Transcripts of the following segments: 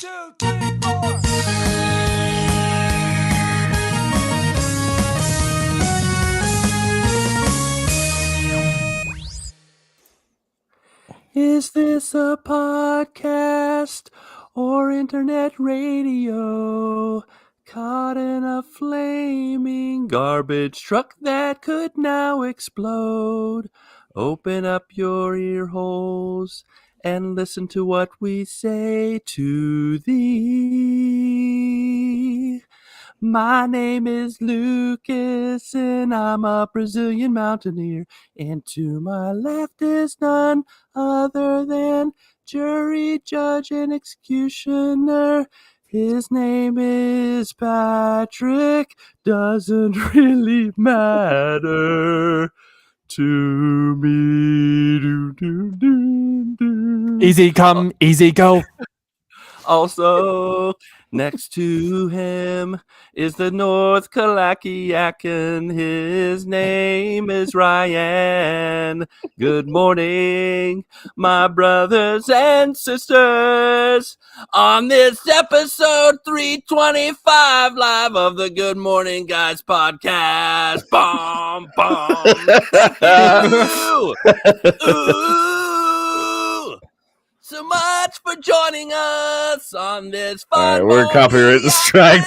2, 3, 4. Is this a podcast or internet radio? Caught in a flaming garbage truck that could now explode. Open up your ear holes and listen to what we say to thee. My name is Lucas and I'm a Brazilian mountaineer. And to my left is none other than jury, judge, and executioner. His name is Patrick. Doesn't really matter to me. Do, do, do, do. Easy come, easy go. Also, next to him is the North Kalakiak, and his name is Ryan. Good morning, my brothers and sisters. On this episode 325 live of the Good Morning Guys podcast. Bum, bum. Ooh. So much for joining us on this fun. All right, we're copyright strike.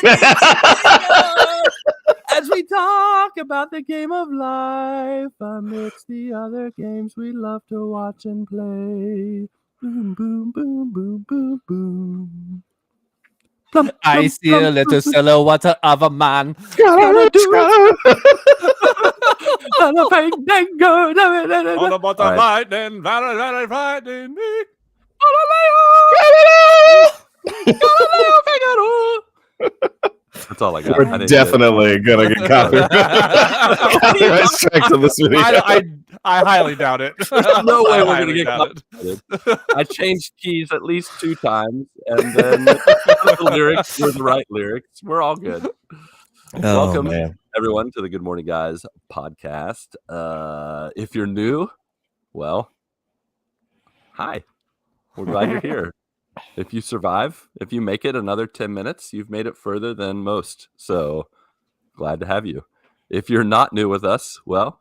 As we talk about the game of life amidst the other games we love to watch and play. Boom, boom, boom, boom, boom, boom. Plum, I plum, see a plum, little plum, silhouette of a man. gotta do On a fandango. On the bottom All right, then very frightening me. That's all I got. I We're didn't definitely gonna get copyright strikes on this video. I highly doubt it. There's no way I we're going highly to get doubt it. copyrighted. I changed keys at least 2 times, and then the lyrics were the right lyrics. We're all good. Welcome, man. everyone, to the Good Morning Guys podcast. If you're new, well, hi. We're glad you're here. If you survive, if you make it another 10 minutes, you've made it further than most. So glad to have you. If you're not new with us, well,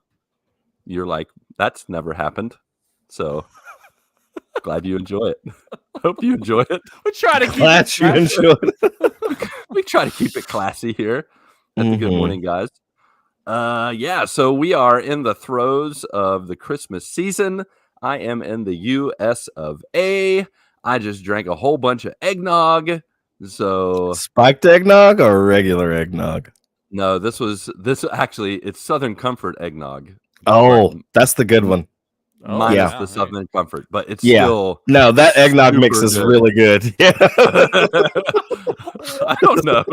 you're like, that's never happened. So glad you enjoy it. Hope you enjoy it. We try to keep Glad it you fresh. enjoyed it. We try to keep it classy here at the Good Mhm. Morning Guys. So we are in the throes of the Christmas season. I am in the US of A. I just drank a whole bunch of eggnog. So Spiked eggnog or regular eggnog? no, this actually, it's Southern Comfort eggnog. Oh, that's the good one. Oh, Minus yeah. the Southern Comfort, but it's Yeah. still No, that eggnog Super mix is good. really good. Yeah. I don't know.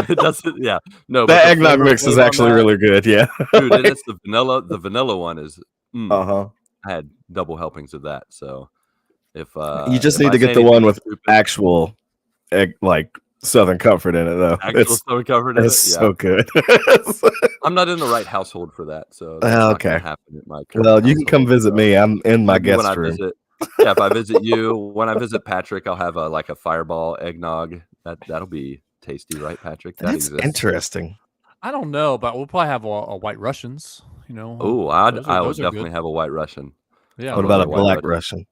It doesn't. Yeah, no. but That the eggnog flavor mix is on actually that, really good. Yeah. dude. And it's the vanilla. The vanilla one is. Uh-huh. I had double helpings of that. So if You just if need I to get say the one anything with stupid, actual egg, like Southern Comfort in it, though. actual Southern Comfort in it, It's yeah. so good. I'm not in the right household for that. So that's Oh, not okay. gonna happen at my current Well, you can household, come visit so me. I'm in my maybe when guest I room. visit. Yeah, if I visit you, when I visit Patrick, I'll have a Fireball eggnog. That'll be tasty, right, Patrick? That That's exists. interesting. I don't know, but we'll probably have a White Russians. You know. Oh, I would those are definitely good. have a White Russian. Yeah. What I about a love White black Russian. Russian?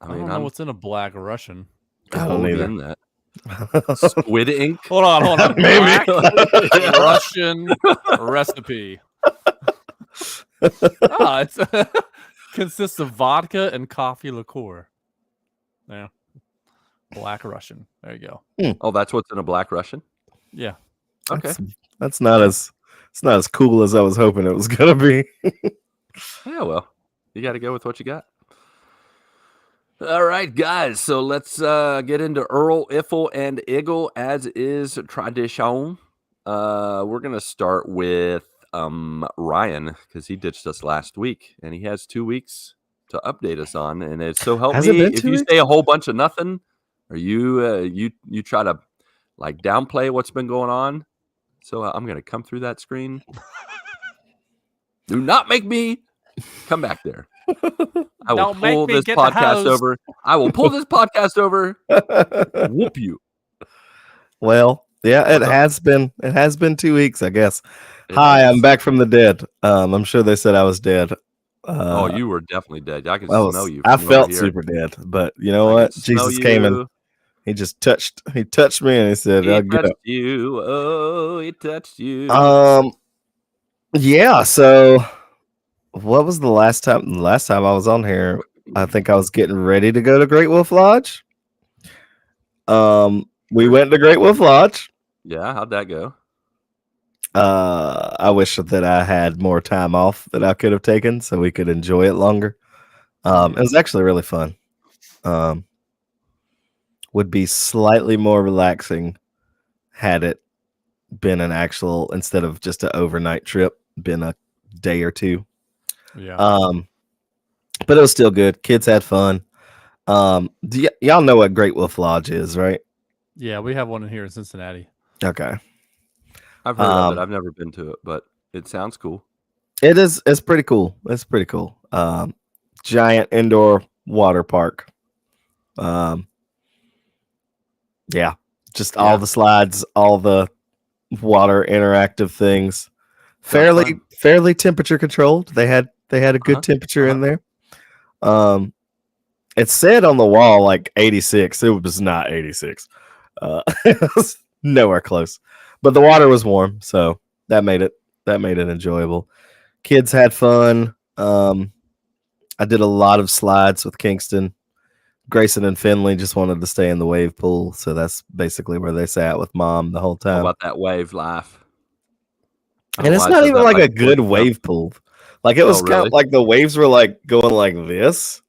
I I mean, don't know I'm what's in a black Russian. I don't either. in that. Squid ink. Hold on. Maybe. Black Russian recipe. It's consists of vodka and coffee liqueur. Yeah. Black Russian. There you go. Oh, that's what's in a black Russian. Yeah. Okay. That's not as cool as I was hoping it was gonna be. Yeah, well, you got to go with what you got. All right, guys. So let's get into Earl, Iffle, and Iggle as is tradition. We're gonna start with Ryan because he ditched us last week, and he has 2 weeks to update us on. And it's so help Has it me been if 2 you weeks? say a whole bunch of nothing, or you try to like downplay what's been going on. So I'm gonna come through that screen. Do not make me come back there. I will Don't make pull me this get the podcast hose. over. I will pull this podcast over. Whoop you. Well, yeah, it What's up? has been. It has been 2 weeks, I guess. It Hi, has. I'm back from the dead. I'm sure they said I was dead. Oh, you were definitely dead. I could I smell was. you. I From felt over here. super dead, but you know I what? could smell Jesus came and you. he just touched. He touched me and he said, He "I'll get touched up." you. Oh, he touched you. Yeah. So, what was the last time? The last time I was on here, I think I was getting ready to go to Great Wolf Lodge. We went to Great Wolf Lodge. Yeah, how'd that go? I wish that I had more time off that I could have taken so we could enjoy it longer. It was actually really fun. Would be slightly more relaxing had it been an actual, instead of just an overnight trip, been a day or two. Yeah. But it was still good. Kids had fun. Y'all know what Great Wolf Lodge is, right? Yeah, we have one in here in Cincinnati. Okay. I've heard of it. I've never been to it, but it sounds cool. It is. It's pretty cool. It's pretty cool. Giant indoor water park. Yeah, just all the slides, all the water interactive things. Fairly temperature controlled. They had a good temperature in there. It said on the wall like 86. It was not 86. It was nowhere close. But the water was warm, so that made it enjoyable. Kids had fun. I did a lot of slides with Kingston. Grayson and Finley just wanted to stay in the wave pool, so that's basically where they sat with Mom the whole How time. about that wave life? And it's not even like a good wave pool. Like it was kind of like the waves were like going like this,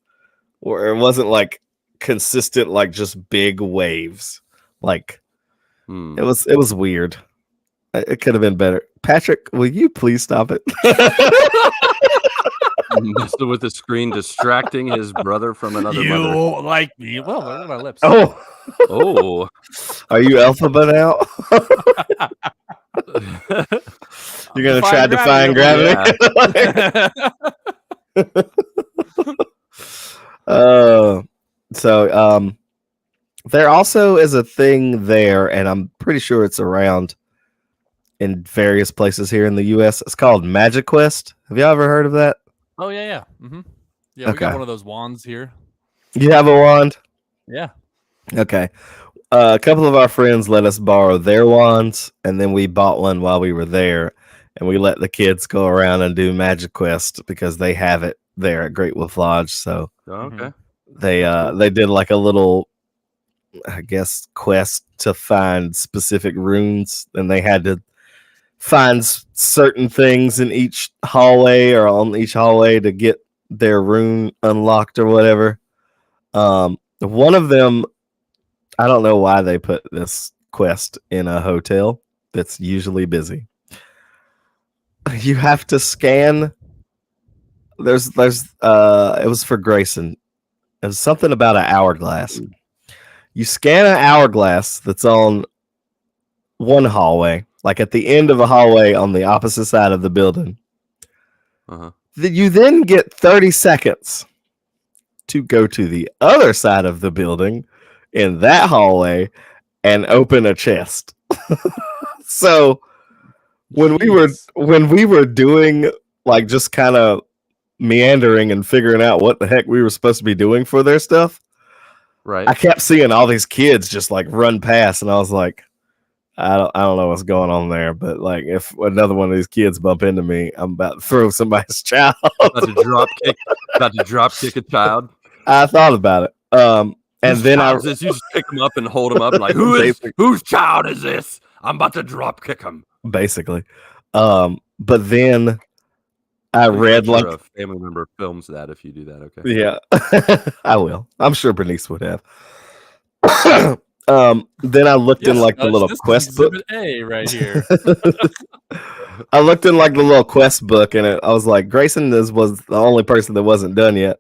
or it wasn't like consistent, like just big waves. Like it was weird. It could have been better. Patrick, will you please stop it? Messing with the screen, distracting his brother from another mother. Like me? Well, look at my lips. Oh, are you alphabet out? You're gonna try defying gravity. So there also is a thing there, and I'm pretty sure it's around in various places here in the U.S. It's called Magic Quest. Have you ever heard of that? Oh yeah. Mm-hmm. Yeah, we got one of those wands here. You have a wand? Yeah. Okay. A couple of our friends let us borrow their wands, and then we bought one while we were there, and we let the kids go around and do Magic Quest because they have it there at Great Wolf Lodge. So okay. They did like a little, I guess, quest to find specific runes, and they had to find certain things in each hallway or on each hallway to get their rune unlocked or whatever. One of them, I don't know why they put this quest in a hotel that's usually busy. You have to scan. There's it was for Grayson. It was something about an hourglass. You scan an hourglass that's on one hallway, like at the end of a hallway on the opposite side of the building. You then get 30 seconds to go to the other side of the building in that hallway and open a chest. So when we were doing like just kind of meandering and figuring out what the heck we were supposed to be doing for their stuff, right? I kept seeing all these kids just like run past, and I was like, I don't know what's going on there, but like if another one of these kids bump into me, I'm about to throw somebody's child. About to drop kick a child. I thought about it. And then you just pick him up and hold him up and like, whose child is this? I'm about to drop kick him. Basically. But then I read like a family member films that if you do that, okay? Yeah. I will. I'm sure Bernice would have. Then I looked in like the little quest book. A right here. I looked in like the little quest book, and I was like, Grayson was the only person that wasn't done yet.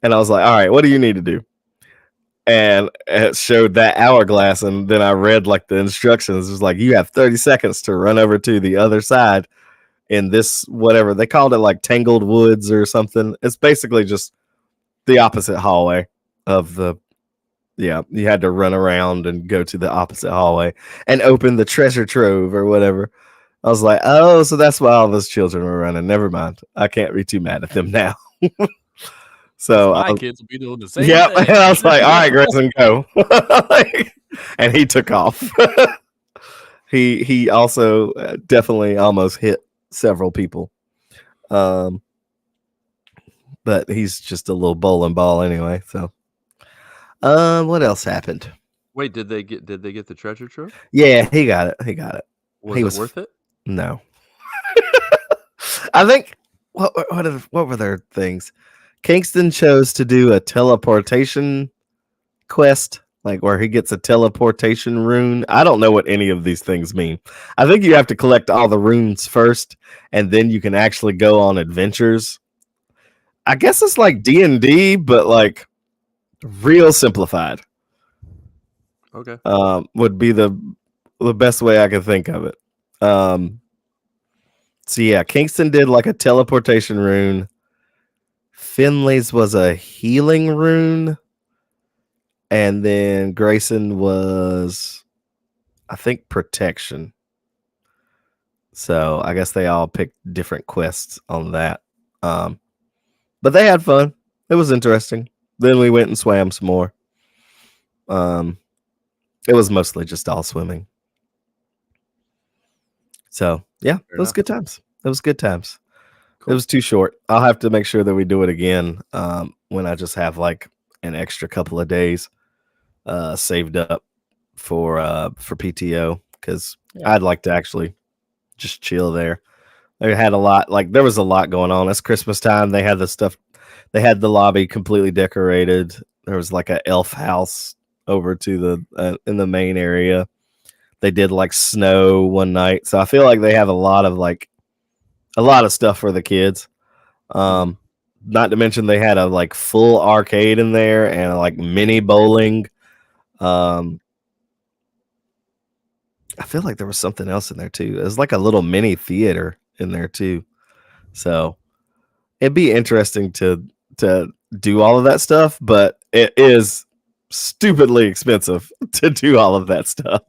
And I was like, all right, what do you need to do? And it showed that hourglass, and then I read like the instructions. It was like, you have 30 seconds to run over to the other side in this, whatever they called it, like Tangled Woods or something. It's basically just the opposite hallway of the. Yeah, you had to run around and go to the opposite hallway and open the treasure trove or whatever. I was like, oh, so that's why all those children were running. Never mind. I can't be too mad at them now. So my kids will be doing the same yeah, thing. and I was like, all right, Grayson, go. And he took off. He also definitely almost hit several people. But he's just a little bowling ball anyway. So, what else happened? Wait, did they get the treasure trove? Yeah, he got it. He got it. Was it worth it? No. I think what were their things? Kingston chose to do a teleportation quest, like where he gets a teleportation rune. I don't know what any of these things mean. I think you have to collect all the runes first, and then you can actually go on adventures. I guess it's like D&D, but like real simplified. Okay. Would be the best way I could think of it. So yeah, Kingston did like a teleportation rune. Finley's was a healing rune. And then Grayson was, I think, protection. So I guess they all picked different quests on that. But they had fun. It was interesting. Then we went and swam some more. It was mostly just all swimming. So yeah, Fair it was enough. good times. It was good times. Cool. It was too short. I'll have to make sure that we do it again when I just have like an extra couple of days saved up for PTO, because I'd like to actually just chill there. They had a lot, like there was a lot going on. It's Christmas time. They had the stuff. They had the lobby completely decorated. There was like a elf house over to the in the main area. They did like snow one night, so I feel like they have a lot of stuff for the kids. Not to mention they had a like full arcade in there and like mini bowling. I feel like there was something else in there too. It was like a little mini theater in there too. So it'd be interesting to do all of that stuff, but it is stupidly expensive to do all of that stuff.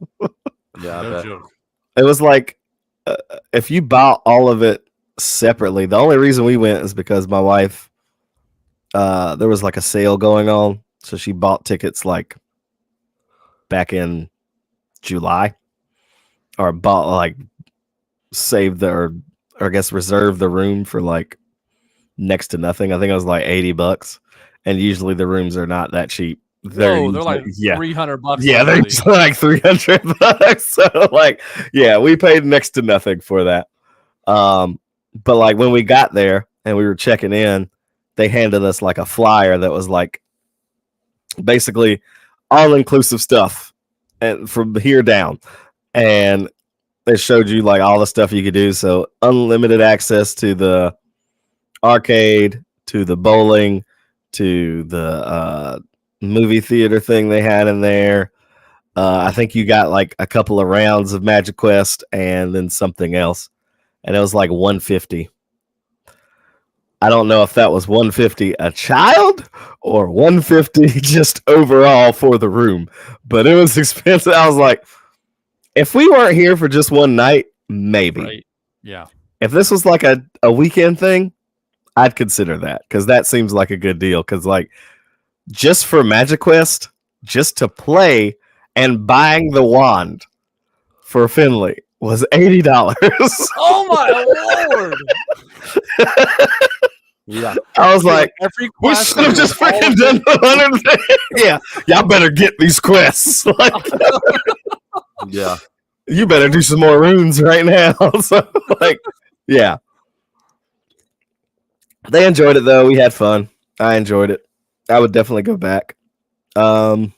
Yeah, I No bet. joke. It was like if you bought all of it separately. The only reason we went is because my wife, there was like a sale going on, so she bought tickets like back in July, or bought like saved the or I guess reserved the room for like next to nothing. I think it was like $80, and usually the rooms are not that cheap. They're usually- like yeah. $300. Yeah, they're already. like $300. So like, yeah, we paid next to nothing for that. But like when we got there and we were checking in, they handed us like a flyer that was like basically all inclusive stuff and from here down. And they showed you like all the stuff you could do. So unlimited access to the arcade, to the bowling, to the movie theater thing they had in there. I think you got like a couple of rounds of Magic Quest and then something else, and it was like $150. I don't know if that was $150 a child or $150 just overall for the room, but it was expensive. I was like, if we weren't here for just one night, maybe. Right. Yeah. If this was like a weekend thing, I'd consider that, because that seems like a good deal. Because like just for Magic Quest, just to play and buying the wand for Finley was $80. Oh my lord! Yeah. I was like, every we quest should have just freaking done the 100 thing. Yeah, y'all better get these quests. Like, Yeah. you better do some more runes right now. So, like, yeah. They enjoyed it though. We had fun. I enjoyed it. I would definitely go back. Other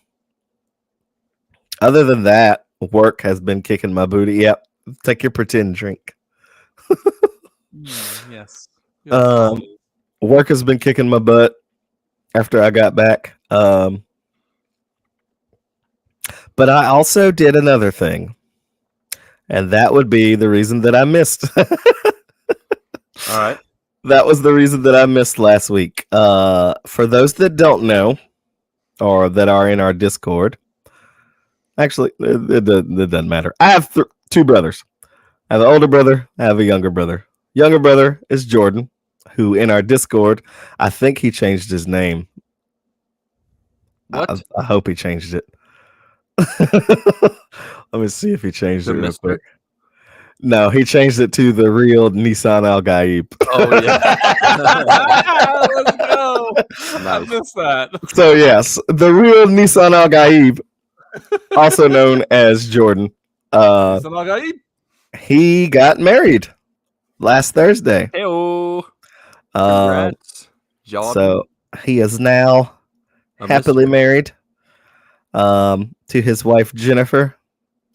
than that, work has been kicking my booty. Yep. Take your pretend drink. Yes. Work has been kicking my butt after I got back. But I also did another thing, and that would be the reason that I missed. All right. that was the reason that I missed last week. For those that don't know or that are in our Discord, actually, it doesn't matter. I have two brothers. I have an older brother. I have a younger brother. Younger brother is Jordan, who in our Discord, I think he changed his name. What? I hope he changed it. Let me see if he changed The it real Mister? quick. No, he changed it to the real Nissan Al Gaib. Oh yeah. Let's go. I Nice. missed that. So yes, the real Nissan Al Gaib, also known as Jordan. He got married last Thursday. Hey-o. Um, Congrats, Jordan. so he is now A happily Mr. married to his wife Jennifer.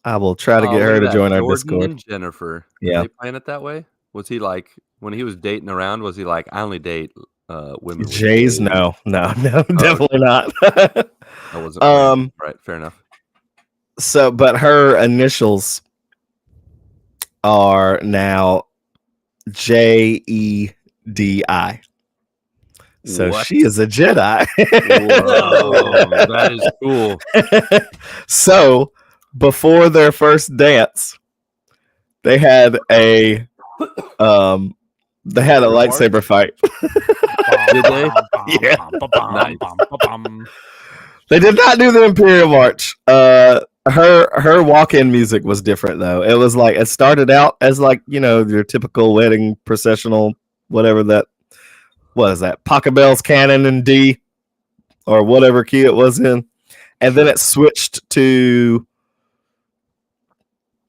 I will try to Oh, get look her at to that. join our Jordan Discord. and Jennifer. Yeah. Did they plan it that way? Was he like when he was dating around? Was he like, I only date women? With Jays, J's? no, definitely not. That wasn't planned. Right. Fair enough. So, but her initials are now JEDI. So What? she is a Jedi. Whoa, that is cool. So before their first dance, they had a lightsaber fight. Did they? Yeah. Nice. They did not do the Imperial March. Her walk-in music was different though. It was like it started out as like, you know, your typical wedding processional, whatever that was, that Pachelbel's Canon in D or whatever key it was in. And then it switched to,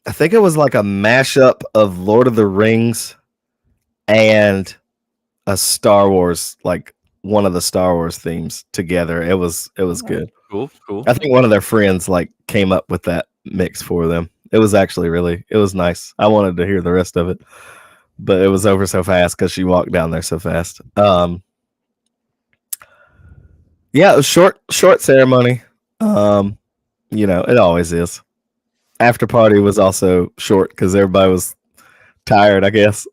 I think it was like a mashup of Lord of the Rings and a Star Wars, like one of the Star Wars themes together. It was good. Cool. I think one of their friends like came up with that mix for them. It was actually it was nice. I wanted to hear the rest of it, but it was over so fast because she walked down there so fast. Yeah, it was short ceremony. You know, it always is. After party was also short because everybody was tired, I guess.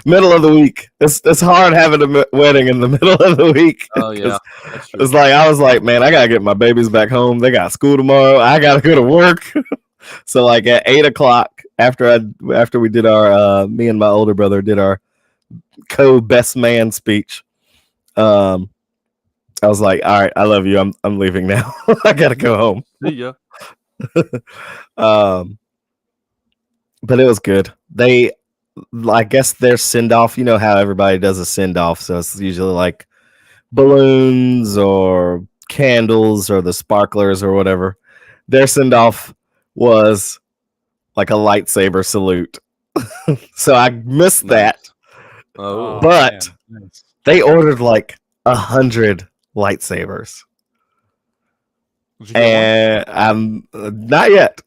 Middle of the week. It's hard having a wedding in the middle of the week. Oh yeah, that's true. It's like I was like, man, I gotta get my babies back home. They got school tomorrow. I gotta go to work. So like at 8:00 after we did our me and my older brother did our co-best man speech. I was like, all right, I love you. I'm leaving now. I gotta go home. See ya. But it was good. I guess their send off, you know how everybody does a send off, so it's usually like balloons or candles or the sparklers or whatever. Their send off was like a lightsaber salute. So I missed that. Oh, But man. Nice. they ordered like 100 lightsabers. Did you get And I'm not yet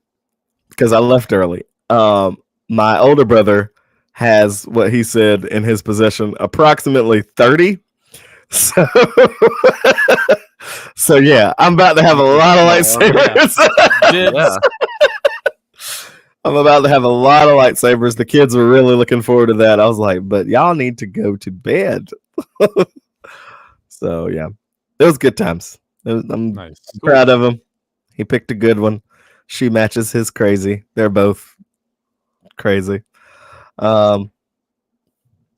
because I left early. My older brother has what he said in his possession approximately 30. So, so yeah, I'm about to have a lot of lightsabers. Did- yeah. I'm about to have a lot of lightsabers. The kids were really looking forward to that. I was like, but y'all need to go to bed. So yeah, it was good times. I'm Nice. proud of him. He picked a good one. She matches his crazy. They're both crazy. But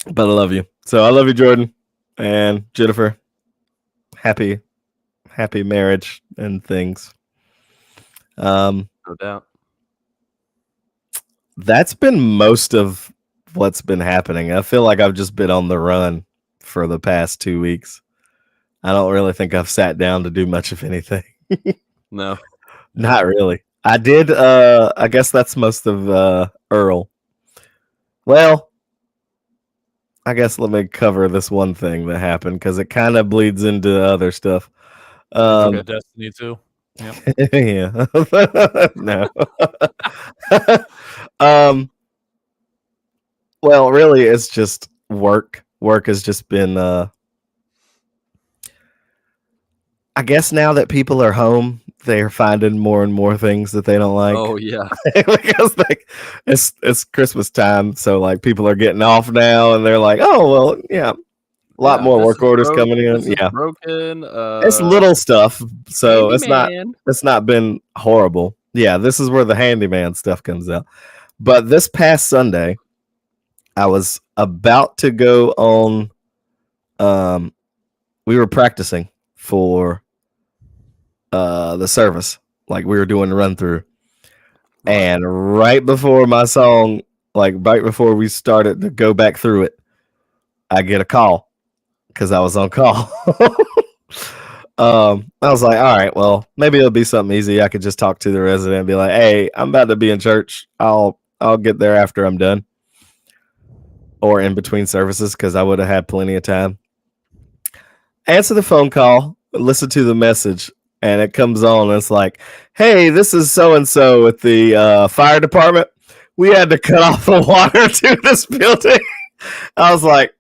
I love you. So I love you, Jordan and Jennifer. Happy marriage and things. No doubt. That's been most of what's been happening. I feel like I've just been on the run for the past 2 weeks. I don't really think I've sat down to do much of anything. No. Not really. I did. I guess that's most of Earl. Well, I guess let me cover this one thing that happened because it kind of bleeds into other stuff. Okay. Destiny 2. Yeah. No. Well, really, it's just work. Work has just been. I guess now that people are home they're finding more and more things that they don't like. Oh yeah. Because like it's Christmas time, so like people are getting off now, and they're like, oh well, yeah, a lot more this work is orders broke, coming in. this is Yeah, broken. it's little stuff, so handyman. it's not been horrible. Yeah, this is where the handyman stuff comes out. But this past Sunday, I was about to go on. We were practicing for the service, like we were doing the run through, and right before my song, like right before we started to go back through it, I get a call because I was on call. I was like, all right, well, maybe it'll be something easy. I could just talk to the resident and be like, hey, I'm about to be in church. I'll get there after I'm done, or in between services, because I would have had plenty of time. Answer the phone call, listen to the message, and it comes on, and it's like, hey, this is so-and-so at the fire department. We had to cut off the water to this building. I was like,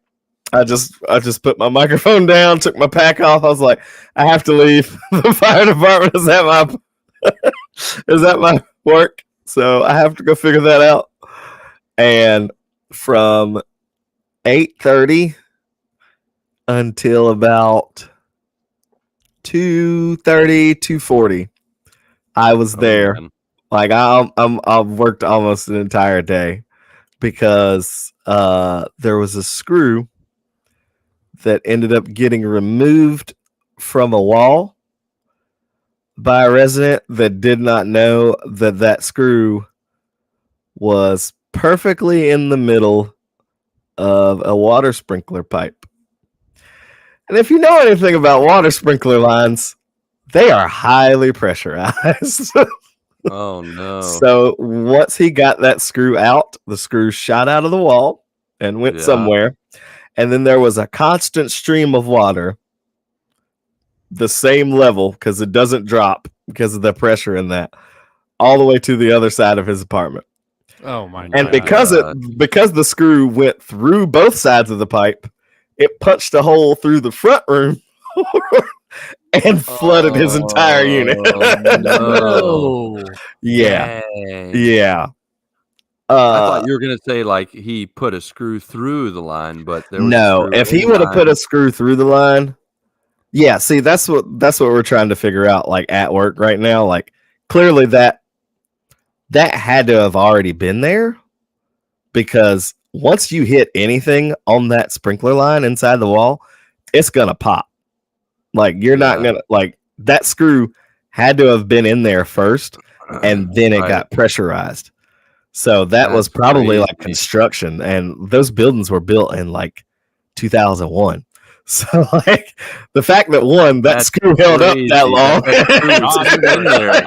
I just put my microphone down, took my pack off. I was like, I have to leave. The fire department is at my work, so I have to go figure that out. And from 8:30 until about 2:30, 2:40, I was there. Man. Like I've worked almost an entire day because there was a screw that ended up getting removed from a wall by a resident that did not know that screw was perfectly in the middle of a water sprinkler pipe. And if you know anything about water sprinkler lines, they are highly pressurized. Oh no. So once he got that screw out, the screw shot out of the wall and went somewhere. And then there was a constant stream of water, the same level, because it doesn't drop because of the pressure in that, all the way to the other side of his apartment. Oh my And God. because the screw went through both sides of the pipe, it punched a hole through the front room and flooded his entire unit. No. Yeah. Dang. Yeah. I thought you were gonna say like he put a screw through the line, but there was no. If he would have put a screw through the line, yeah. See, that's what we're trying to figure out. Like at work right now, like clearly that had to have already been there, because once you hit anything on that sprinkler line inside the wall, it's gonna pop. Like you're not gonna, like, that screw had to have been in there first, and then it got pressurized. So that was probably like construction, and those buildings were built in like 2001. So like the fact that that screw held up that long,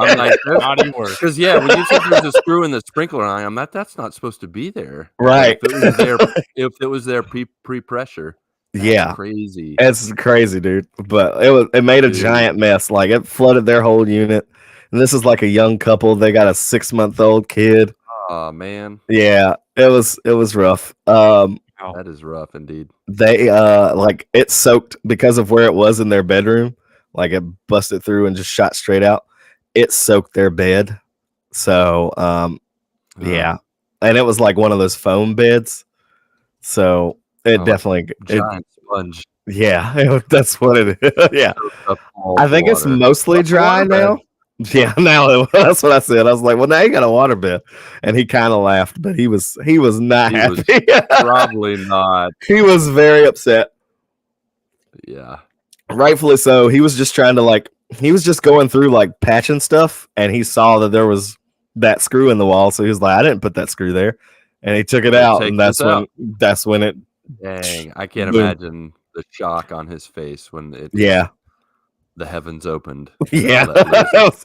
I'm like, Naughty work. because when you said there's a screw in the sprinkler line, I'm like, that's not supposed to be there, right? If it was there pre-pressure, yeah, crazy. It's crazy, dude. But it made a giant mess. Like it flooded their whole unit. And this is like a young couple. They got a 6-month-old kid. Oh man, yeah, it was rough. that is rough indeed. They like it soaked because of where it was in their bedroom. Like it busted through and just shot straight out. It soaked their bed. So yeah, and it was like one of those foam beds. So it definitely giant sponge. Yeah, that's what it is. Yeah, I think it's mostly dry now. Yeah, now that's what I said. I was like, well, now you got a water bed, and he kind of laughed, but he was not happy. Probably not. He was very upset. Yeah, rightfully so. He was just trying to he was just going through like patching stuff, and he saw that there was that screw in the wall, so he was like, I didn't put that screw there, and he took it out, and that's when it. Dang, I can't imagine the shock on his face when it. Yeah. The heavens opened. Yeah, that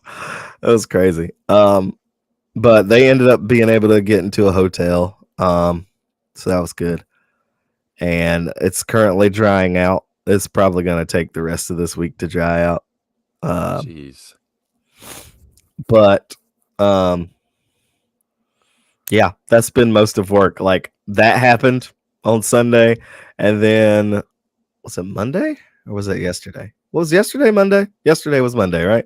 was crazy. But they ended up being able to get into a hotel. So that was good. And it's currently drying out. It's probably going to take the rest of this week to dry out. Jeez. But yeah, that's been most of work. Like that happened on Sunday, and then was it Monday or was it yesterday? Was yesterday Monday? Yesterday was Monday, right?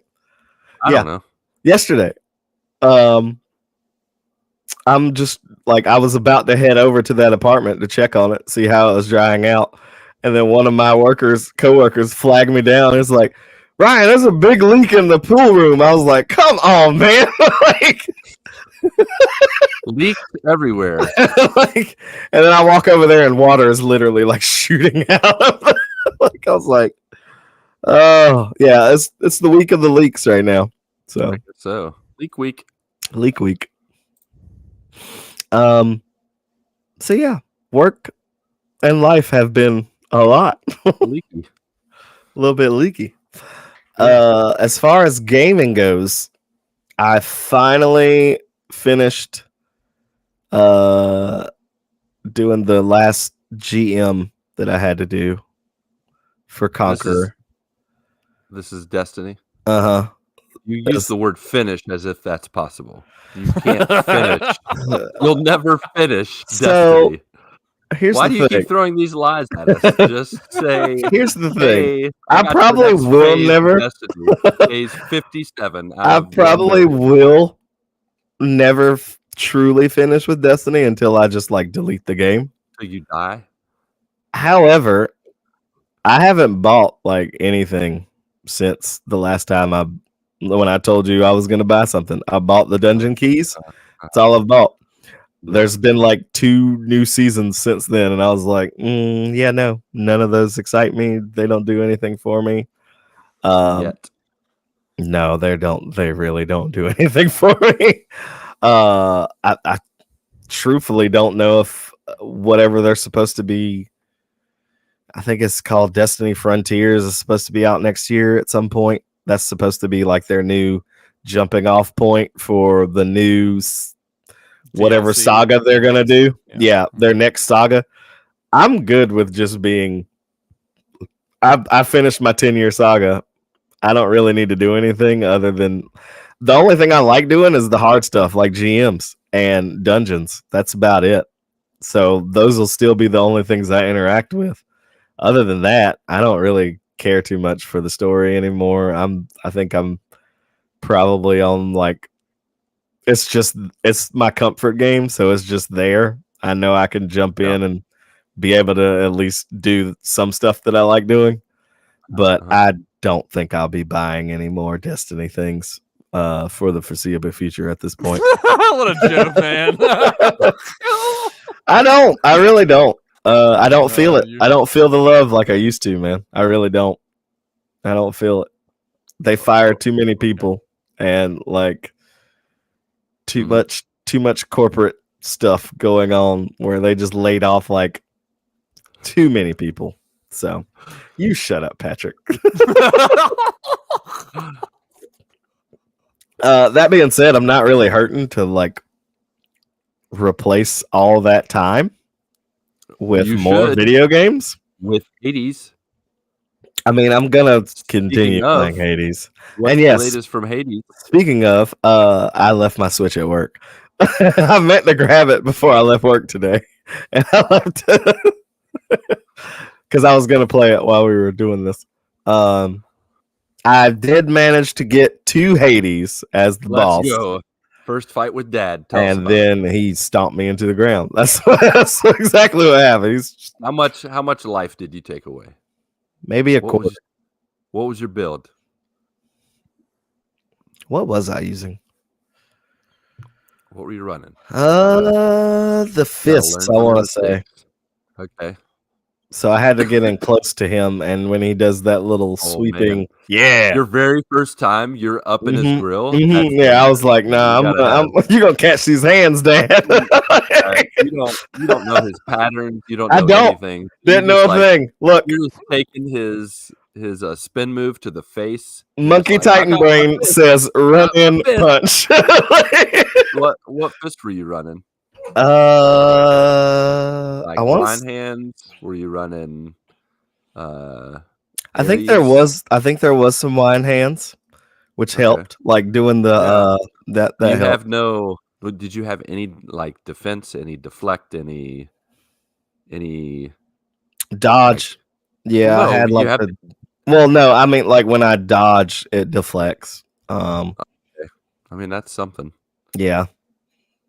I Yeah. don't know. Yesterday. I'm just like, I was about to head over to that apartment to check on it, see how it was drying out. And then one of my coworkers flagged me down. It's like, Ryan, there's a big leak in the pool room. I was like, come on, man. like, Leaks everywhere. like, and then I walk over there and water is literally like shooting out of the, like, I was like, oh yeah, it's the week of the leaks right now. So So leak week. leak week. So yeah, work and life have been a lot. Leaky. A little bit leaky. As far as gaming goes, I finally finished doing the last GM that I had to do for Conqueror. This is Destiny. Uh-huh. You use the word finish as if that's possible. You can't finish. You'll never finish So, Destiny. Here's Why the do you thing. keep throwing these lies at us? Just say, Here's the thing. hey, I got probably the next will phase of never- Destiny, phase 57. I probably will never truly finish with Destiny until I just like delete the game. Till you die. However, I haven't bought like anything since the last time when I told you I was going to buy something. I bought the dungeon keys. That's all I've bought. There's been like 2 new seasons since then, and I was like, yeah, no, none of those excite me. They don't do anything for me. Yet. No, they don't. They really don't do anything for me. I truthfully don't know if whatever they're supposed to be. I think it's called Destiny Frontiers. Is supposed to be out next year at some point. That's supposed to be like their new jumping off point for the new whatever DLC. saga they're gonna do. Yeah. Yeah, their next saga. I'm good with just being. I finished my 10-year saga. I don't really need to do anything other than the only thing I like doing is the hard stuff like GMs and dungeons. That's about it. So those will still be the only things I interact with. Other than that, I don't really care too much for the story anymore. I think I'm probably on like it's my comfort game, so it's just there. I know I can jump in and be able to at least do some stuff that I like doing. But I don't think I'll be buying any more Destiny things for the foreseeable future at this point. What a joke, man. I don't. I really don't. I don't feel No, it. I don't feel the love like I used to, man. I really don't. I don't feel it. They fired too many people and like too much corporate stuff going on where they just laid off like too many people. So you shut up, Patrick. That being said, I'm not really hurting to like replace all that time with You more should. video games. With Hades. I mean, I'm gonna continue Speaking of, playing Hades. What's And the yes. latest from Hades? Speaking of, I left my Switch at work. I meant to grab it before I left work today, and I left because I was gonna play it while we were doing this. I did manage to get to Hades as the boss. Let's go. First fight with Dad. Tell us And about then he stomped me into the ground. That's exactly what happened. He's it. How much life did you take away? maybe a What quarter. was your build? What was I using? What were you running? The Gotta fists, learn I from want your to say. mistakes. Okay. So I had to get in close to him, and when he does that little Oh, sweeping, man. yeah, Your very first time you're up in his grill. that's yeah, I was like, nah, you gotta you're gonna catch these hands, Dad. you don't know his patterns. You don't know I don't. anything. Didn't know a thing. Look, You're just taking his spin move to the face. Monkey Just like, Titan "I got Brain my fist." says run in fist. punch. What fist were you running? Like Like I want blind hands? Were you running? I think there was some wine hands, which Okay. helped, like doing the that You helped. have no. Did you have any like defense? Any deflect? Any? Dodge. Yeah, I No, had you like have- well, no, I mean like when I dodge, it deflects. Um, I mean, that's something. yeah,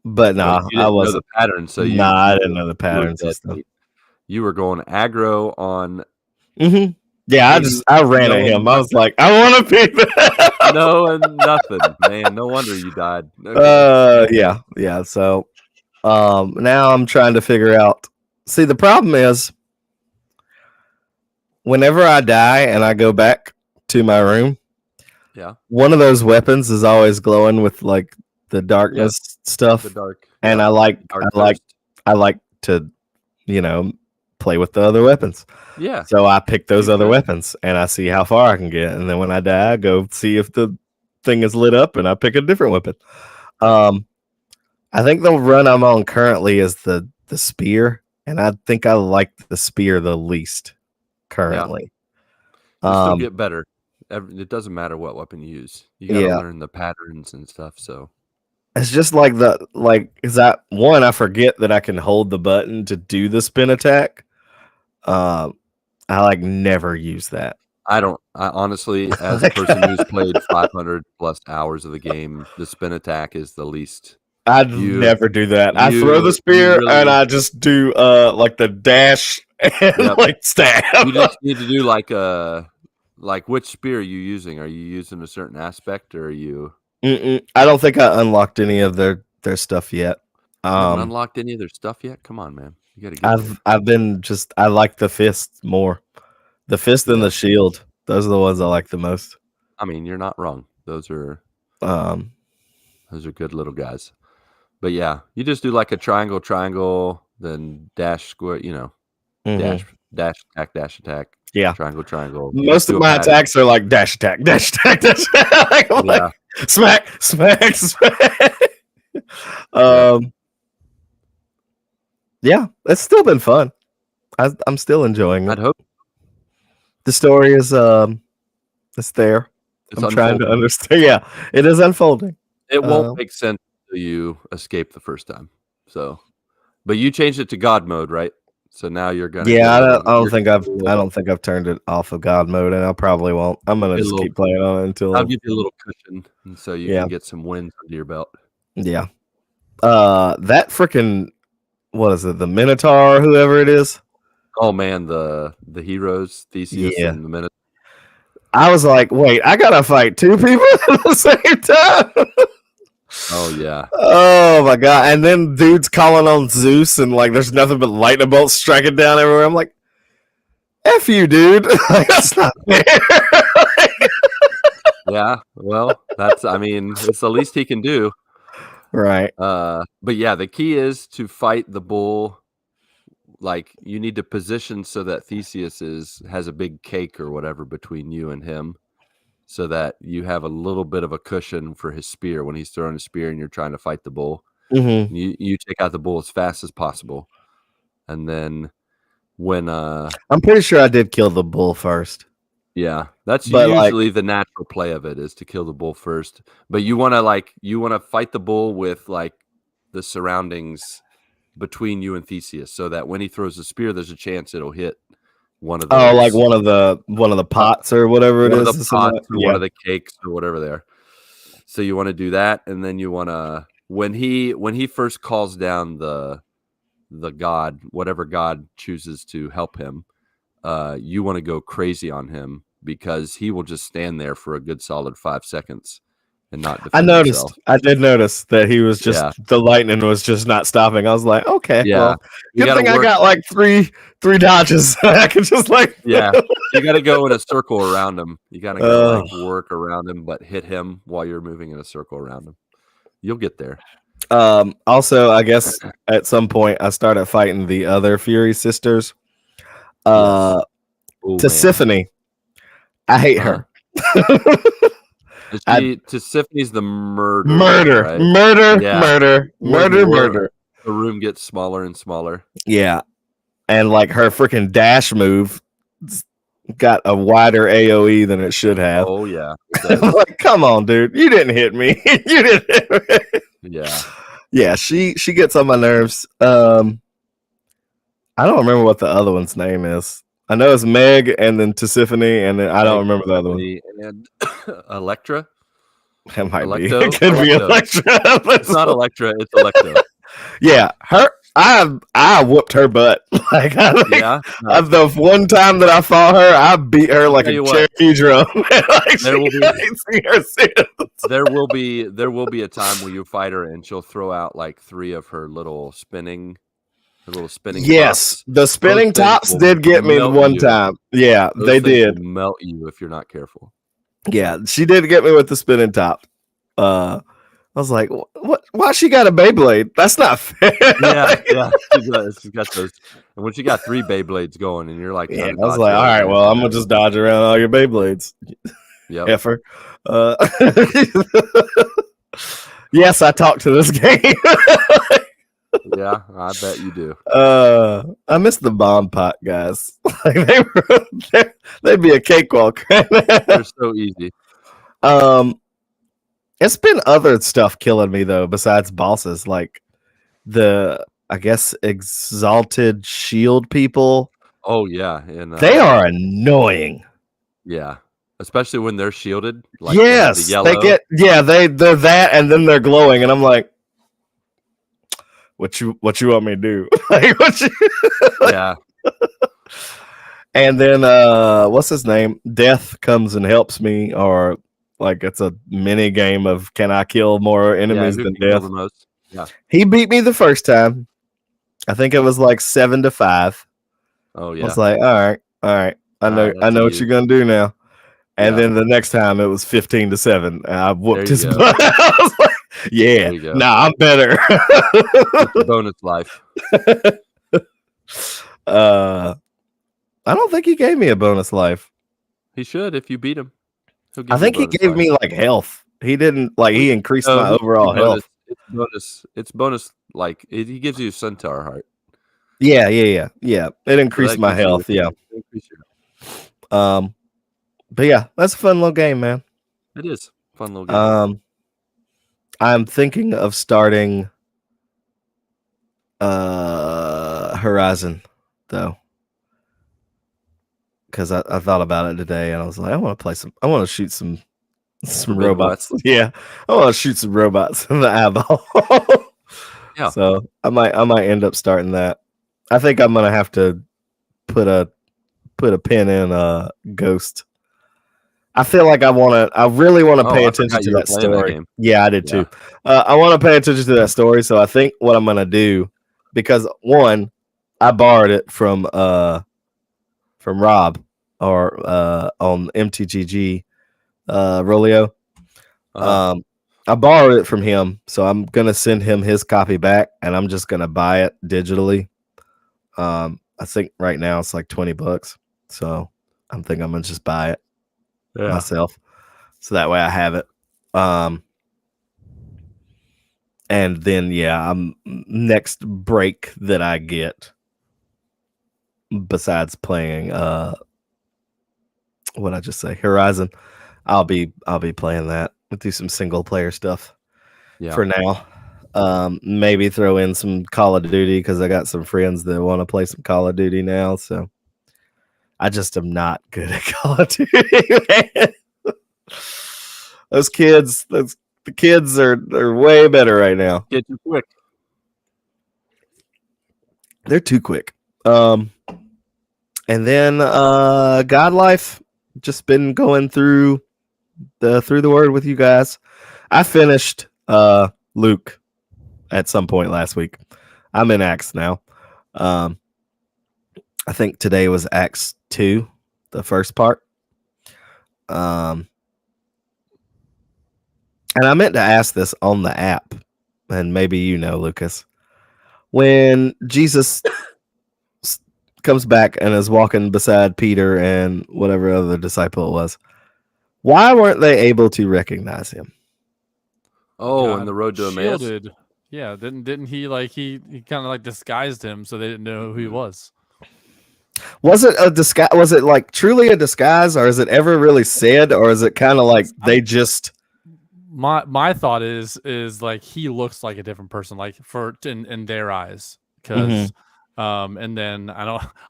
but But nah, you I didn't know the wasn't. pattern, so Nah, I didn't know the you were patterns and dead stuff. meat. You were going aggro on Mm-hmm. Yeah, Hating, I ran at knowing him. I was nothing. like, I want to be there. Knowing nothing, man. No wonder you died. Okay. Yeah. So, now I'm trying to figure out. See, the problem is, whenever I die and I go back to my room, Yeah. one of those weapons is always glowing with like the darkness stuff, The dark. and yeah, I like dark I like to, you know, play with the other weapons. Yeah. So I pick those You other could. weapons and I see how far I can get, and then when I die, I go see if the thing is lit up, and I pick a different weapon. I think the run I'm on currently is the spear, and I think I like the spear the least currently. You still get better. It doesn't matter what weapon you use. You got to Yeah. learn the patterns and stuff. So It's just like is that one, I forget that I can hold the button to do the spin attack. I like never use that. I honestly, as a person who's played 500 plus hours of the game, the spin attack is the least. I'd never do that. I throw the you spear really- and I just do like the dash and Yep. like stab. You just need to do like which spear are you using? Are you using a certain aspect, or are you? I don't think I unlocked any of their stuff yet. You haven't unlocked any of their stuff yet? Come on, man. You gotta get there. I've been I like the fist more. The fist and the shield. Those are the ones I like the most. I mean, you're not wrong. Those are good little guys. But yeah, you just do like a triangle, then dash, square, dash attack. Yeah. Triangle. Most of my attacks are like dash attack. Like, Yeah. Smack. Yeah, it's still been fun. I'm still enjoying it. I'd hope The story is it's there. it's I'm trying to unfolding. understand. Yeah, it is unfolding. It won't make sense until you escape the first time. So, but you changed it to God mode, right? So now you're gonna. Yeah, I don't think I've turned it off of God mode, and I probably won't. I'm gonna just keep playing on it until I'll give you a little cushion, and so you can get some wins under your belt. Yeah. That freaking, what is it? The Minotaur, or whoever it is. Oh man, the heroes, Theseus and the Minotaur. I was like, wait, I gotta fight two people at the same time. Oh yeah. Oh my god! And then dude's calling on Zeus, and like, there's nothing but lightning bolts striking down everywhere. I'm like, "F you, dude! That's not fair." Yeah. Well, it's the least he can do. Right. But yeah, the key is to fight the bull. Like, you need to position so that Theseus has a big cake or whatever between you and him, so that you have a little bit of a cushion for his spear when he's throwing a spear and you're trying to fight the bull. Mm-hmm. You take out the bull as fast as possible, and then when I'm pretty sure I did kill the bull first. Yeah, that's usually the natural play of it, is to kill the bull first. But you want to fight the bull with like the surroundings between you and Theseus, so that when he throws a spear, there's a chance it'll hit one of those. Oh, like one of the pots or whatever it is. One of the pots or one of the cakes or whatever they are. So you want to do that, and then you want to when he first calls down the god, whatever god chooses to help him, you want to go crazy on him, because he will just stand there for a good solid 5 seconds and not defend himself. I did notice that he was just the lightning was just not stopping. I was like, okay, yeah. Well, good thing I got like three dodges. I could just like you got to go in a circle around him. You got to go work around him, but hit him while you're moving in a circle around him. You'll get there. Also, I guess at some point I started fighting the other Fury sisters. Tisiphone. I hate her. Tisiphone's the murder. Right? Murder. The room gets smaller and smaller. Yeah. And like her freaking dash move got a wider AoE than it should have. Oh yeah. Like, come on, dude. You didn't hit me. You didn't hit me. Yeah. Yeah, she gets on my nerves. I don't remember what the other one's name is. I know it's Meg and then Tisiphone, and then I don't remember the other one. And Electra. It might be. Electo? It could be Electo. Electra. It's not Electra, it's Electo. Yeah, I whooped her butt. Like Yeah. the one time that I fought her, I beat her like tell a you what. Cherokee drum. Like, There will be- I ain't seen her since. There will be a time where you fight her and she'll throw out like 3 of her little spinning Yes, tops. the spinning Those things tops will did get me melt one you. time. Yeah, Those they things did. will melt you if you're not careful. Yeah, she did get me with the spinning top. I was like, what? Why she got a Beyblade? That's not fair. Yeah. She's got those. And when she got 3 Beyblades going, and you're like, Yeah, I trying to was dodge like, the all other right, one, well, I'm gonna just dodge around all your Beyblades, Yep. heifer. Yes, I talked to this game. Yeah, I bet you do. I miss the bomb pot guys. Like they'd be a cakewalk. They're so easy. It's been other stuff killing me though, besides bosses, like I guess exalted shield people. Oh yeah, and They are annoying. yeah, especially when they're shielded. Like they have the Yes, yellow. they're that, and then they're glowing, and I'm like, what you want me to do? Like, Yeah, and then what's his name? Death comes and helps me, or like it's a mini game of can I kill more enemies who than can kill Death? the most? Yeah. He beat me the first time. I think it was like 7-5. Oh I yeah. was like, all right. I know that's what you. you're gonna do now. And Yeah. then the next time it was 15-7. And I whooped There his you go. butt. I was like, yeah, There you go. nah, I'm better. It's a bonus life. I don't think he gave me a bonus life. He should if you beat him. He'll give I you a think he bonus gave life. me like health. He didn't like he increased No, my he gives you overall bonus. health. It's bonus. Like he gives you centaur heart. Yeah. It increased that my gives you- health. Yeah. it increases your- But yeah, that's a fun little game, man. It is a fun little game. I'm thinking of starting Horizon though, because I thought about it today and I was like, I want to shoot some Forbidden robots. West. Yeah, I want to shoot some robots in the eyeball. Yeah. So I might end up starting that. I think I'm gonna have to put a pin in Ghost. I feel like I really want to pay I attention forgot to you were that playing that story. game. Yeah, I did too. I want to pay attention to that story. So I think what I'm gonna do, because one, I borrowed it from Rob or on MTGG Rolio. I borrowed it from him, so I'm gonna send him his copy back, and I'm just gonna buy it digitally. I think right now it's like $20, so I'm thinking I'm gonna just buy it myself, so that way I have it. And then I'm next break that I get, besides playing what I just say Horizon, I'll be playing that. We'll do some single player stuff for now. Maybe throw in some Call of Duty because I got some friends that want to play some Call of Duty now. So I just am not good at Call of Duty, man. The kids are way better right now. Get too quick. They're too quick. And then God Life, just been going through the word with you guys. I finished Luke at some point last week. I'm in Acts now. I think today was Acts 2, the first part. And I meant to ask this on the app, and maybe you know, Lucas. When Jesus comes back and is walking beside Peter and whatever other disciple it was, why weren't they able to recognize him? Oh, on the road to Emmaus. Shielded. Yeah, didn't he like he kind of like disguised him so they didn't know who he was. Was it a disguise? Was it like truly a disguise, or is it ever really said, or is it kind of like they just? My thought is like he looks like a different person, like in their eyes, because and then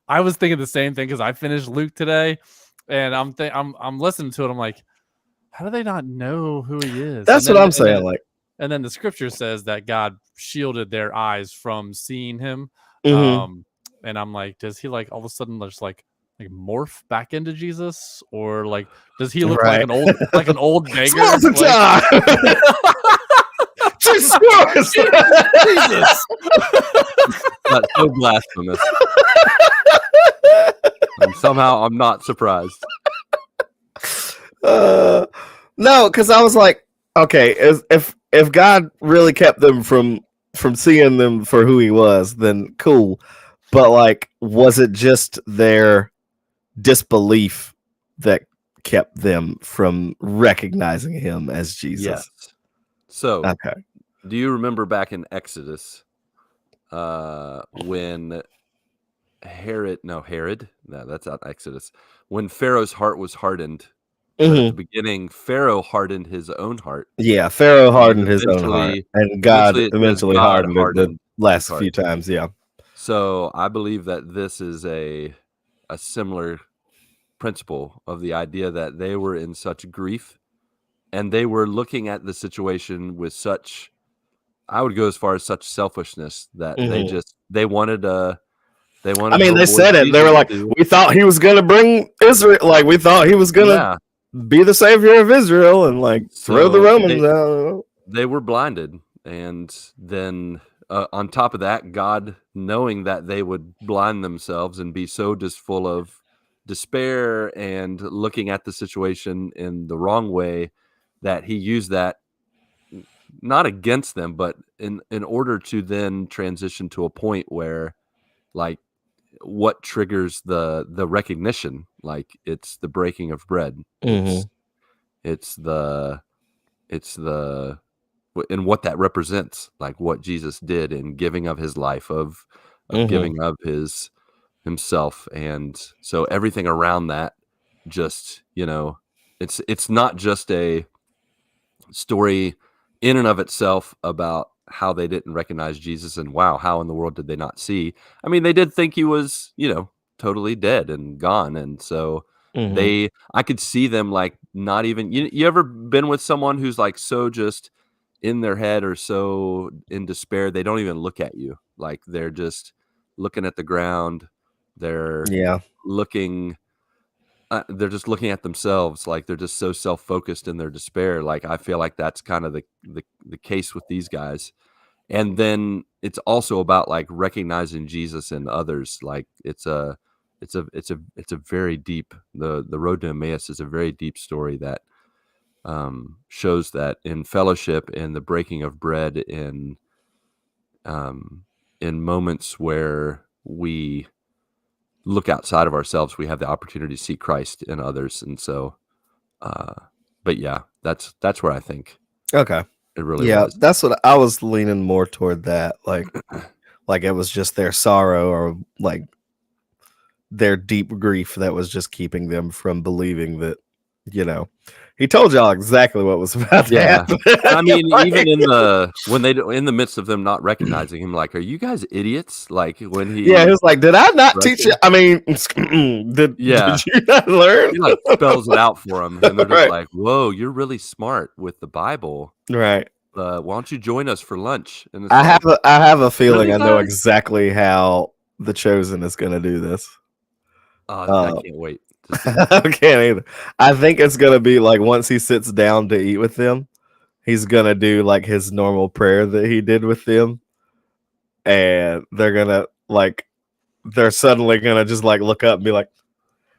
I was thinking the same thing because I finished Luke today, and I'm listening to it. I'm like, how do they not know who he is? That's And what then- I'm saying. Like, and then the scripture says that God shielded their eyes from seeing him. mhm. And I'm like, does he like all of a sudden just like morph back into Jesus, or like does he look Right. like an old beggar? Spartan Like, time! Jesus Christ! Jesus. That's so blasphemous. And somehow I'm not surprised. No, because I was like, okay, if God really kept them from seeing them for who he was, then cool. But like, was it just their disbelief that kept them from recognizing him as Jesus? Yes. So, Okay. do you remember back in Exodus when Herod, no, that's not Exodus, when Pharaoh's heart was hardened? But at the beginning, Pharaoh hardened his own heart. Yeah, Pharaoh hardened his own heart, eventually- and God eventually it says eventually God hardened it the hardened last his few heart. times. Yeah. So I believe that this is a similar principle of the idea that they were in such grief and they were looking at the situation with such, I would go as far as such selfishness that they wanted I mean, they said it. They were like, we thought he was going to bring Israel. Like, we thought he was going to be the savior of Israel and like throw the Romans out. They were blinded. And then on top of that, God, knowing that they would blind themselves and be so just full of despair and looking at the situation in the wrong way, that he used that not against them, but in order to then transition to a point where, like, what triggers the recognition, like it's the breaking of bread. It's the and what that represents, like what Jesus did in giving of his life, of giving of himself. And so everything around that, just, it's not just a story in and of itself about how they didn't recognize Jesus and wow, how in the world did they not see? I mean, they did think he was, totally dead and gone. And so I could see them like not even, you ever been with someone who's like so just in their head or so in despair, they don't even look at you. Like they're just looking at the ground. They're looking, they're just looking at themselves. Like they're just so self-focused in their despair. Like I feel like that's kind of the case with these guys. And then it's also about like recognizing Jesus in others. Like it's a very deep, the road to Emmaus is a very deep story that shows that in fellowship, in the breaking of bread, in moments where we look outside of ourselves, we have the opportunity to see Christ in others. And so, but yeah, that's where I think Okay. it really was. That's what I was leaning more toward, that like it was just their sorrow or like their deep grief that was just keeping them from believing that, he told y'all exactly what was about to happen. I mean, Like, even in the midst of them not recognizing him, like, are you guys idiots? Like when he he was like, did I not Right. teach you? I mean, did you not learn? he like spells it out for them, and they're just Right. like, whoa, you're really smart with the Bible. Right. Why don't you join us for lunch? And it's I like, have a feeling Really, I know guys? exactly how The Chosen is going to do this. I can't wait. I can't either. I think it's going to be like once he sits down to eat with them, he's going to do like his normal prayer that he did with them. And they're going to they're suddenly going to just like look up and be like,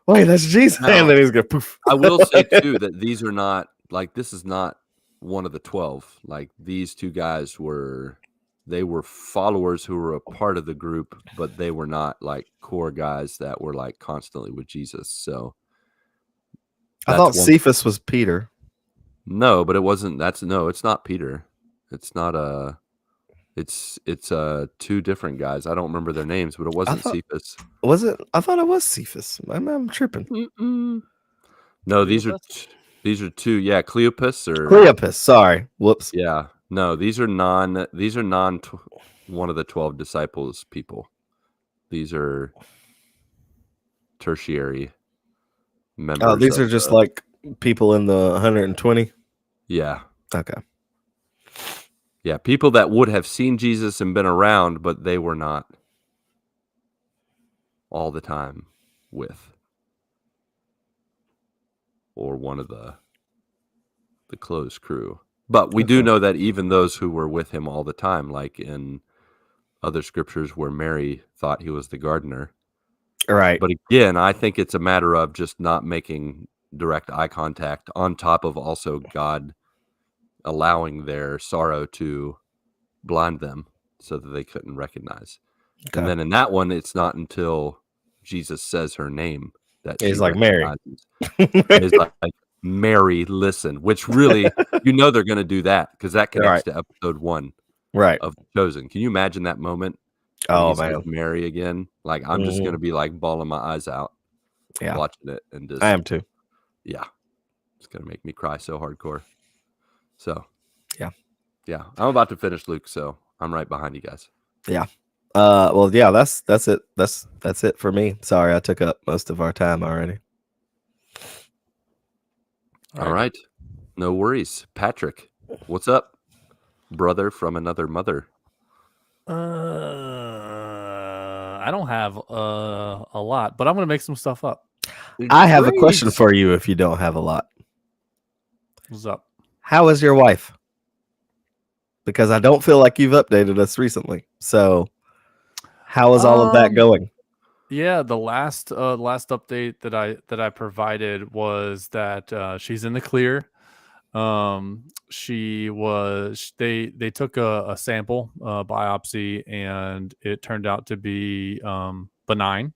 wait, that's Jesus. No. And then he's going to poof. I will say too that these are not like, this is not one of the 12. Like these two guys they were followers who were a part of the group, but they were not like core guys that were like constantly with Jesus. So I thought Cephas was Peter. no, but it wasn't. It's not Peter. It's not it's two different guys. I don't remember their names, but it wasn't Cephas. Was it? I thought it was Cephas. I'm tripping. Mm-mm. No, these are two. Yeah, Cleopas or Cleopas. Sorry. Whoops. yeah. No, these are non one of the 12 disciples people. These are tertiary members. Oh, these are just like people in the 120. Yeah. Okay. Yeah. People that would have seen Jesus and been around, but they were not all the time with, or one of the close crew. But we do Okay. know that even those who were with him all the time, like in other scriptures where Mary thought he was the gardener. Right. But again, I think it's a matter of just not making direct eye contact, on top of also God allowing their sorrow to blind them so that they couldn't recognize. Okay. And then in that one, it's not until Jesus says her name that He's she like, Mary. recognizes. He's like, Mary, listen, which really, they're going to do that because that connects to episode 1 Right. of Chosen. Can you imagine that moment? Oh, He says man. Mary again. Like, I'm just going to be like bawling my eyes out watching it. And just, I am too. Yeah. It's going to make me cry so hardcore. So, yeah. I'm about to finish Luke, so I'm right behind you guys. Yeah. Well, yeah, that's it. That's it for me. Sorry, I took up most of our time already. All right. No worries. Patrick, what's up? Brother from another mother. I don't have a lot, but I'm gonna make some stuff up. I have a question for you if you don't have a lot. What's up? How is your wife? Because I don't feel like you've updated us recently. So how is all of that going? Yeah, the last update that I provided was that she's in the clear. She was they took a sample biopsy and it turned out to be benign.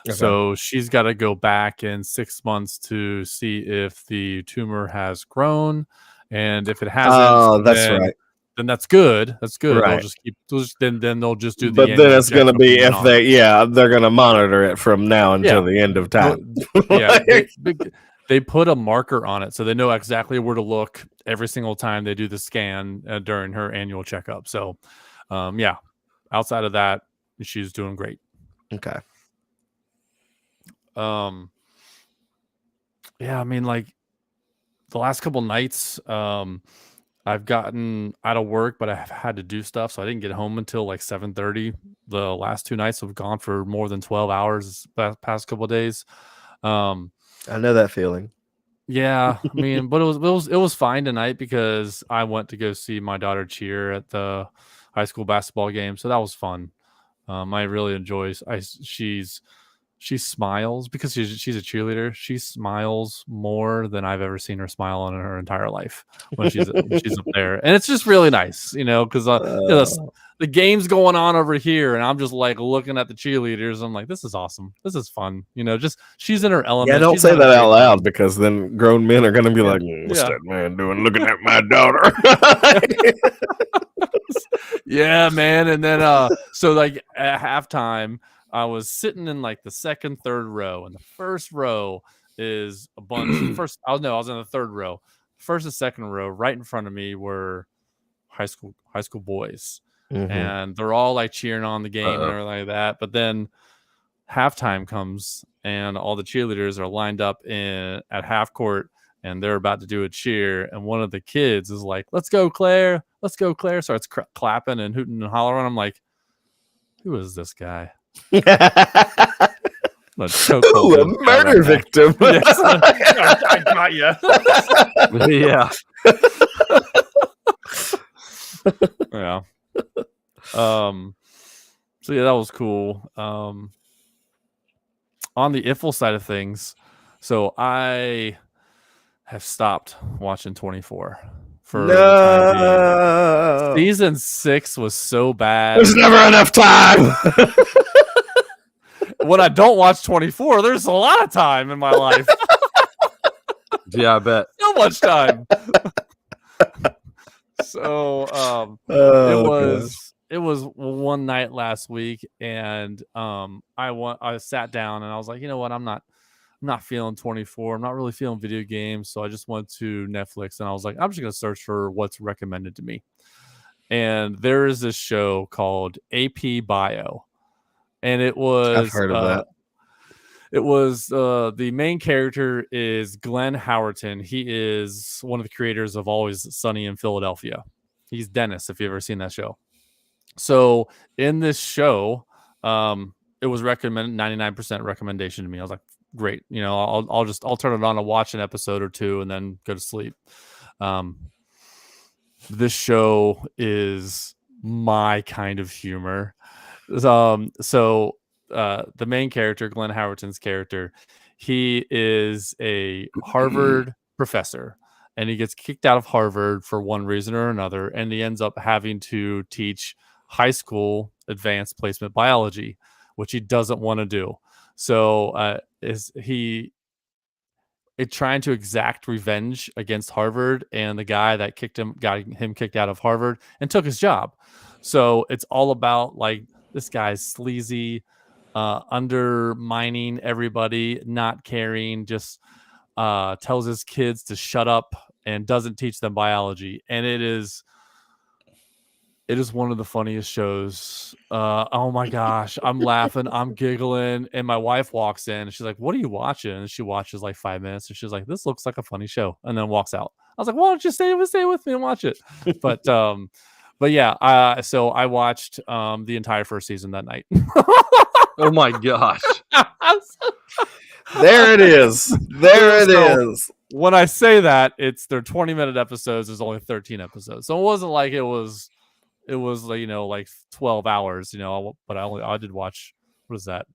Okay. So she's got to go back in 6 months to see if the tumor has grown, and if it hasn't, right. Then that's good. That's good. Right. They'll just keep. Then they'll just do. But then it's going to be if they're going to monitor it from now until the end of time. They put a marker on it so they know exactly where to look every single time they do the scan during her annual checkup. So, outside of that, she's doing great. Okay. I mean, like the last couple nights, I've gotten out of work, but I've had to do stuff, so I didn't get home until like 7:30. The last 2 nights have gone for more than 12 hours past couple of days. I know that feeling. Yeah, I mean, but it was fine tonight because I went to go see my daughter cheer at the high school basketball game, so that was fun. I really enjoy. She smiles because she's a cheerleader. She smiles more than I've ever seen her smile in her entire life when she's up there, and it's just really nice, because the game's going on over here, and I'm just like looking at the cheerleaders. I'm like, this is awesome. This is fun. Just she's in her element. Yeah, don't say that out loud because then grown men are going to be like, what's that man doing looking at my daughter? Yeah, man. And then so like at halftime, I was sitting in like the second, third row, and the first row is a bunch. I was in the third row. First and second row, right in front of me were high school boys, and they're all like cheering on the game and everything like that. But then halftime comes, and all the cheerleaders are lined up at half court, and they're about to do a cheer. And one of the kids is like, "Let's go, Claire! Let's go, Claire!" Starts clapping and hooting and hollering. I'm like, "Who is this guy?" A murder victim. Yes. I got you. Yeah. Yeah. So yeah, that was cool. On the IFL side of things, so I have stopped watching 24 for the time being. Season 6 was so bad. There's never enough time. When I don't watch 24, there's a lot of time in my life. Yeah, I bet. So much time. So it was one night last week, and I sat down and I was like, you know what, I'm not feeling 24. I'm not really feeling video games, so I just went to Netflix and I was like, I'm just gonna search for what's recommended to me. And there is this show called AP Bio. And it was I've heard of that. It was the main character is Glenn Howerton. He is one of the creators of Always Sunny in Philadelphia. He's Dennis, if you've ever seen that show. So in this show, it was recommended 99% recommendation to me. I was like, great, I'll turn it on and watch an episode or two and then go to sleep. This show is my kind of humor. So the main character, Glenn Howerton's character, he is a Harvard professor, and he gets kicked out of Harvard for one reason or another, and he ends up having to teach high school advanced placement biology, which he doesn't want to do. So is trying to exact revenge against Harvard and the guy that got him kicked out of Harvard and took his job. So it's all about like this guy's sleazy, undermining everybody, not caring, just tells his kids to shut up and doesn't teach them biology. And it is one of the funniest shows. Oh my gosh, I'm laughing, I'm giggling, and my wife walks in and she's like, "What are you watching?" And she watches like 5 minutes and she's like, "This looks like a funny show," and then walks out. I was like, "Why don't you stay with me and watch it?" But yeah, so I watched the entire first season that night. Oh my gosh. There it is. There it is. When I say that, they're 20-minute episodes. There's only 13 episodes, so it wasn't like it was like, like 12 hours, but I did watch, what is that,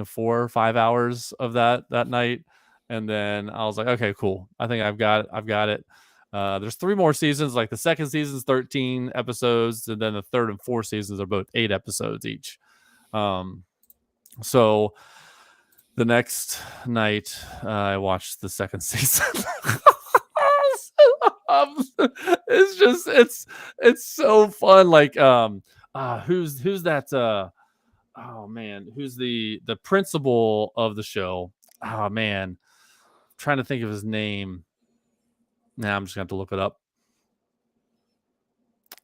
4 or 5 hours of that night. And then I was like, okay, cool, I think I've got it. There's 3 more seasons. Like the second season's 13 episodes, and then the third and fourth seasons are both 8 episodes each. So the next night I watched the second season. It's so fun. Like who's that oh man, who's the principal of the show? Oh man, I'm trying to think of his name. Now I'm just gonna have to look it up.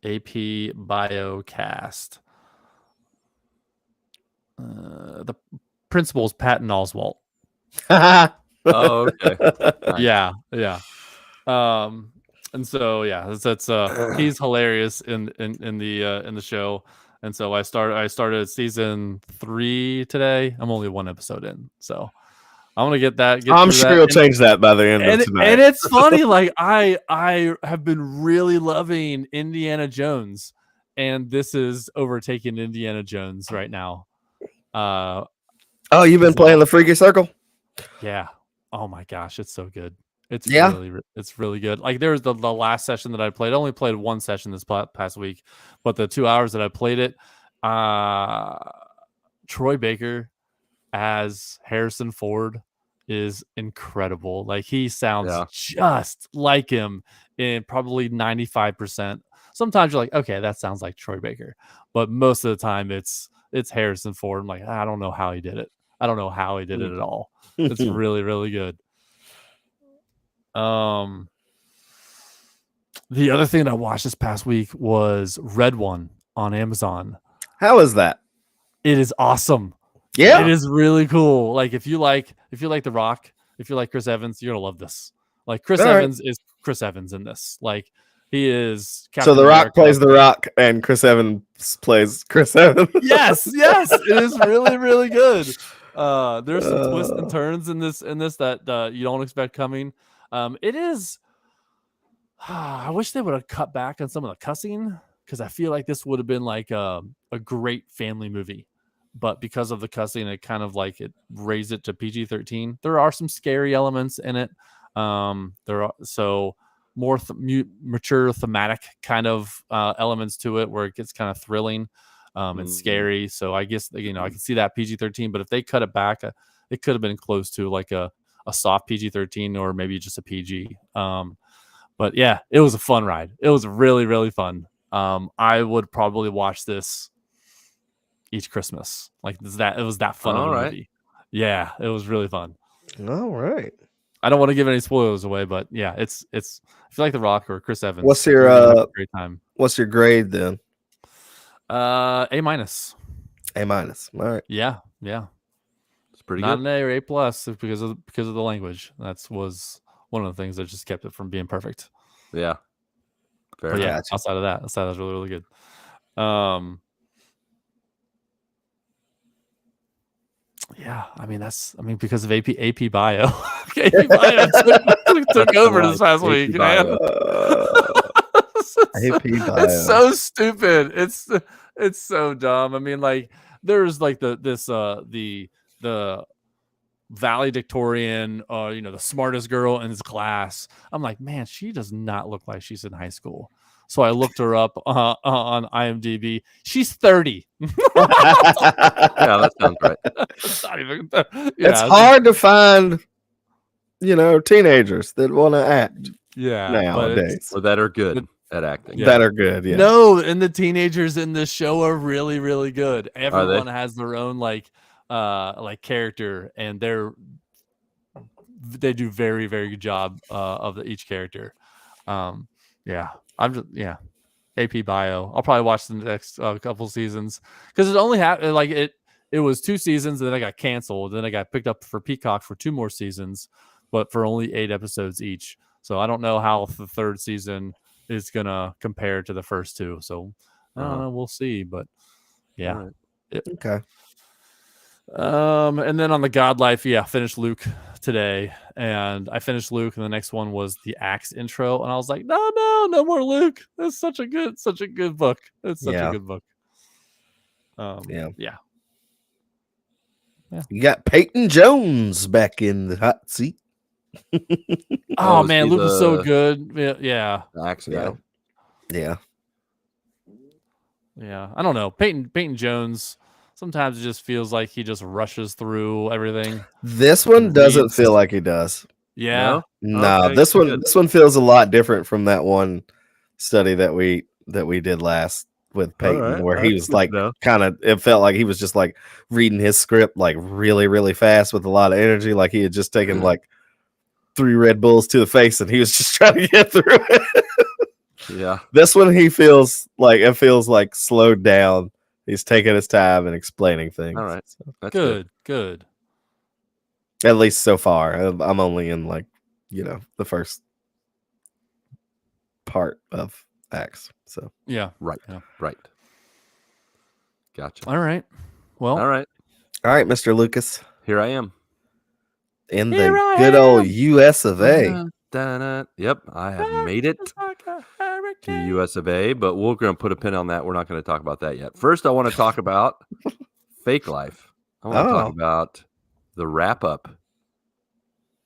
AP Biocast. The principal is Patton Oswalt. Oh, okay. Nice. Yeah. And so that's he's hilarious in the show. And so I started season 3 today. I'm only 1 episode in, so I'm gonna get that. I'm sure you'll change that by the end of tonight. And it's funny, like I have been really loving Indiana Jones, and this is overtaking Indiana Jones right now. Oh, you've been playing the Freaky Circle? Yeah. Oh my gosh, it's so good. It's really good. Like there was the last session that I played. I only played 1 session this past week, but the 2 hours that I played it, Troy Baker as Harrison Ford is incredible. Like he sounds just like him in probably 95%. Sometimes you're like, okay, that sounds like Troy Baker, but most of the time it's Harrison Ford. I'm like, I don't know how he did it. I don't know how he did it at all. It's really, really good. The other thing that I watched this past week was Red One on Amazon. How is that? It is awesome. Yeah, it is really cool. Like if you like The Rock, if you like Chris Evans, you're gonna love this. Like Chris Evans is Chris Evans in this. Like he is Captain So The America. Rock plays The Rock and Chris Evans plays Chris Evans. Yes, it is really, really good. There's some twists and turns in this that you don't expect coming. It is. I wish they would have cut back on some of the cussing, because I feel like this would have been like a great family movie, but because of the cussing, it kind of like it raised it to PG-13. There are some scary elements in it. There are more mature thematic kind of elements to it, where it gets kind of thrilling and scary. So I guess I can see that PG-13, but if they cut it back, it could have been close to like a soft PG-13 or maybe just a PG. But yeah, it was a fun ride. It was really, really fun. I would probably watch this each Christmas. Like it was that fun of a movie. Yeah, it was really fun. All right. I don't want to give any spoilers away, but yeah, it's if you like The Rock or Chris Evans, what's your great time? What's your grade then? A-. A-. All right. Yeah. It's pretty not good. an A or A plus because of the language. That was one of the things that just kept it from being perfect. Yeah. Fair But enough. yeah, Gotcha. outside of that was really, really good. Yeah, I mean because of AP bio. AP bio took over this past AP week, bio. man. AP bio. It's so stupid. It's so dumb. I mean, like there's like the valedictorian, the smartest girl in his class. I'm like, man, she does not look like she's in high school. So I looked her up on IMDb. She's 30. Yeah, that sounds right. It's not even. It's hard to find, teenagers that want to act Yeah, nowadays. Or that are good at acting. Yeah. That are good. Yeah. No, and the teenagers in this show are really, really good. Everyone has their own like character, and they do very, very good job of each character. AP bio. I'll probably watch the next couple seasons because it only happened it was 2 seasons, and then I got canceled. Then I got picked up for Peacock for 2 more seasons, but for only 8 episodes each. So I don't know how the 3rd season is gonna compare to the first 2. So I don't know. We'll see. But yeah. Right. Okay. And then on the God Life, finished Luke today, and I finished Luke, and the next one was the Axe intro, and I was like, no more Luke. That's such a good book. It's such a good book. Yeah. You got Peyton Jones back in the hot seat. Oh is man, he Luke was so the- good. Yeah. The axe guy. Yeah. I don't know. Peyton Jones. Sometimes it just feels like he just rushes through everything. This one doesn't Reads. feel like he does. Yeah. No, Okay, this good. one feels a lot different from that one study that we did last with Peyton, right, where he that's was good like to know. it felt like he was just like reading his script like really, really fast with a lot of energy, like he had just taken like 3 Red Bulls to the face and he was just trying to get through it. Yeah. This one it feels like slowed down. He's taking his time and explaining things. All right. That's Good. At least so far. I'm only in the first part of Axe. So Yeah. Right. Yeah. Right. Gotcha. All right. Well, All right. all right, Mr. Lucas. Here I am. In Here the I good am. old US of A. Dun-dun. Yep, I have made it to US of A, but we're going to put a pin on that. We're not going to talk about that yet. First, I want to talk about Fake Life. I want to talk about the wrap up.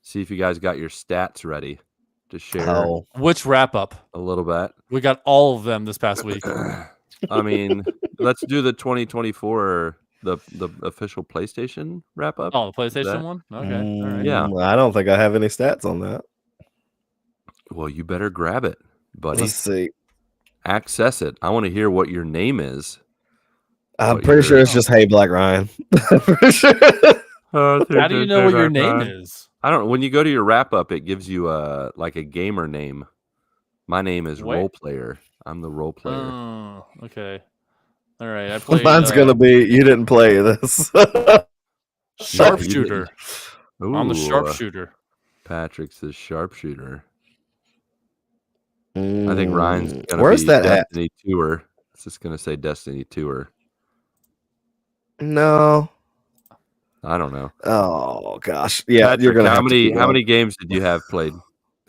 See if you guys got your stats ready to share Oh, which wrap up? a little bit. We got all of them this past week. I mean, let's do the 2024, the official PlayStation wrap up. Oh, the PlayStation that- one? Okay. All right. Yeah. I don't think I have any stats on that. Well, you better grab it, buddy. Let's see. Access it. I want to hear what your name is. I'm What pretty your- sure it's just Hey Black Ryan. I'm pretty sure. How do you know what your name is? I don't know. When you go to your wrap up, it gives you a gamer name. My name is Wait. Role Player. I'm the role player. Oh, okay. All right. I played Mine's gonna be you didn't play this. sharpshooter. I'm the Ooh, sharpshooter. Patrick's the sharpshooter. I think Ryan's gonna Where's be that at? Destiny Tour. It's just gonna say Destiny Tour. No. I don't know. Oh gosh. Yeah, Patrick, you're gonna how have to many keep how going. many games did you have played?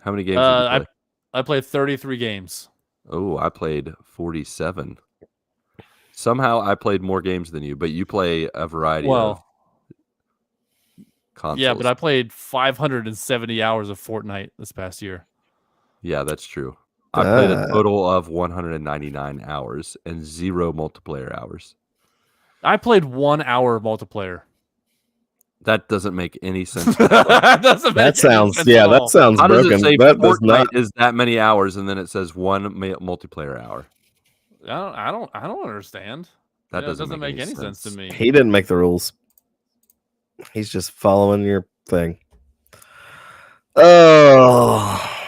How many games did you play? I played 33 games. Oh, I played 47. Somehow I played more games than you, but you play a variety of Well, consoles. yeah, but I played 570 hours of Fortnite this past year. Yeah, that's true. I played a Ah. total of 199 hours and 0 multiplayer hours. I played 1 hour of multiplayer. That doesn't make any sense. That doesn't make That any sounds sense at yeah, all. that sounds How does broken. it say That does Fortnite not. is that many hours and then it says 1 multiplayer hour? I don't understand. That It doesn't make any sense to me. He didn't make the rules. He's just following your thing. Oh,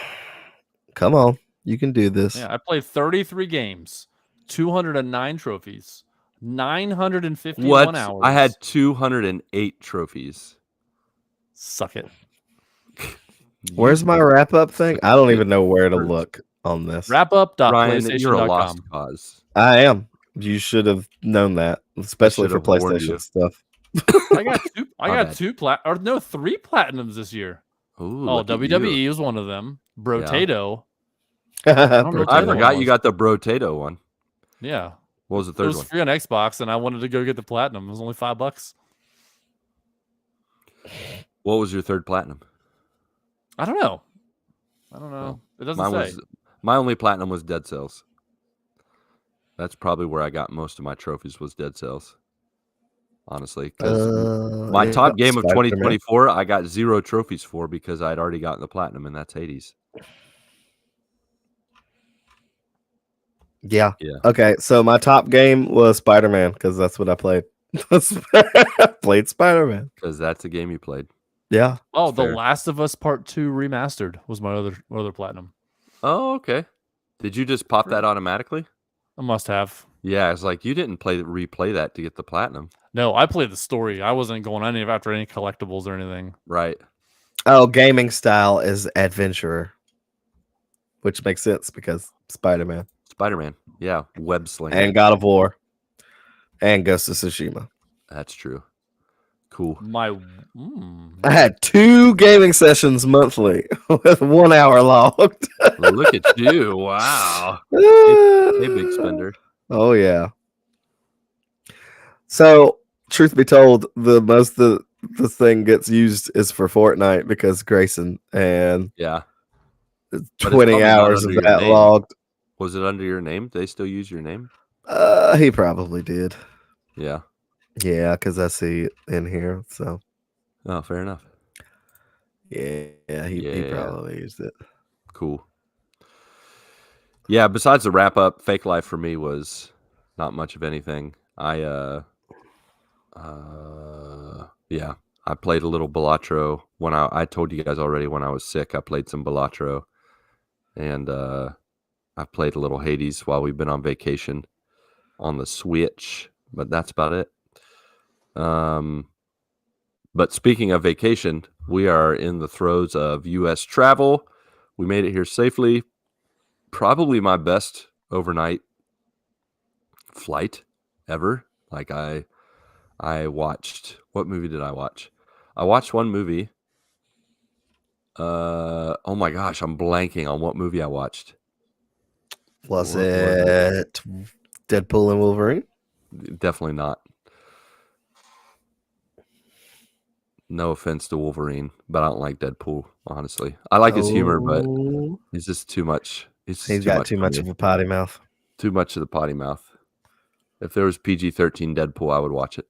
come on. You can do this. Yeah, I played 33 games, 209 trophies, 951 What? hours. I had 208 trophies. Suck it. Where's my wrap up thing? I don't even know where to look on this. Ryan, you're a lost wrapup.playstation.com. cause. I am. You should have known that, especially for should have warned you. PlayStation stuff. I got two. I My got bad. 3 platinums this year. Ooh, Oh, look at WWE you. was one of them. Brotato. I the other forgot one you was. got the Brotato one. Yeah. What was the It third was one? free on Xbox, and I wanted to go get the platinum. It was only $5. What was your third platinum? I don't know. It doesn't say. My only platinum was Dead Cells. That's probably where I got most of my trophies was Dead Cells. Honestly, because my top game of Spider-Man. 2024, I got 0 trophies for because I'd already gotten the platinum, and that's Hades. Yeah. Yeah. Okay, so my top game was Spider-Man because that's what I played. Played Spider-Man. Because that's a game you played. Yeah. Oh, That's The fair. Last of Us Part 2 Remastered was my other platinum. Oh, okay. Did you just pop that automatically? I must have. Yeah, it's like you didn't replay that to get the platinum. No, I played the story. I wasn't going after any collectibles or anything. Right. Oh, gaming style is adventurer, which makes sense because Spider-Man Spider-Man. Yeah. Web slinger. and God of War and Ghost of Tsushima. That's true. Cool. I had 2 gaming sessions monthly with 1 hour logged. Look at you. Wow. Hey, big spender. Oh yeah. So, truth be told, the thing gets used is for Fortnite because Grayson and Yeah. it's 20 probably not hours of under your that name. logged. Was it under your name? They still use your name? He probably did. Yeah. Yeah, because I see it in here. So Oh, fair enough. he Yeah. probably used it. Cool. Yeah, besides the wrap up, Fake Life for me was not much of anything. I played a little Balatro when I told you guys already when I was sick. I played some Balatro, and I played a little Hades while we've been on vacation on the Switch, but that's about it. But speaking of vacation, we are in the throes of U.S. travel. We made it here safely. Probably my best overnight flight ever. Like I watched, what movie did I watch? I watched one movie. Oh my gosh, I'm blanking on what movie I watched. Was What was it? it Deadpool and Wolverine? Definitely not. No offense to Wolverine, but I don't like Deadpool, honestly. I like his humor, but Oh, it's just too much. He's got too for much me. of a potty mouth. Too much of the potty mouth. If there was PG-13 Deadpool, I would watch it.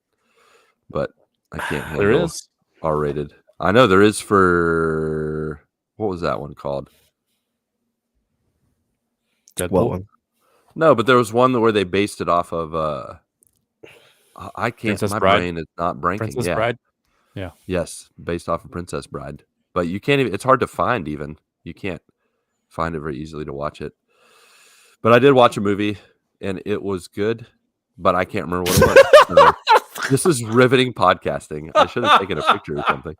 But I can't handle There is. R-rated. I know there is for, what was that one called? Deadpool. What one? No, but there was one where they based it off of I can't, Princess my Bride? brain is not breaking. Princess Yeah. Bride. Yes, based off of Princess Bride. But you can't even, it's hard to find even. You can't find it very easily to watch it. But I did watch a movie and it was good, but I can't remember what it was. So, this is riveting podcasting. I should have taken a picture or something.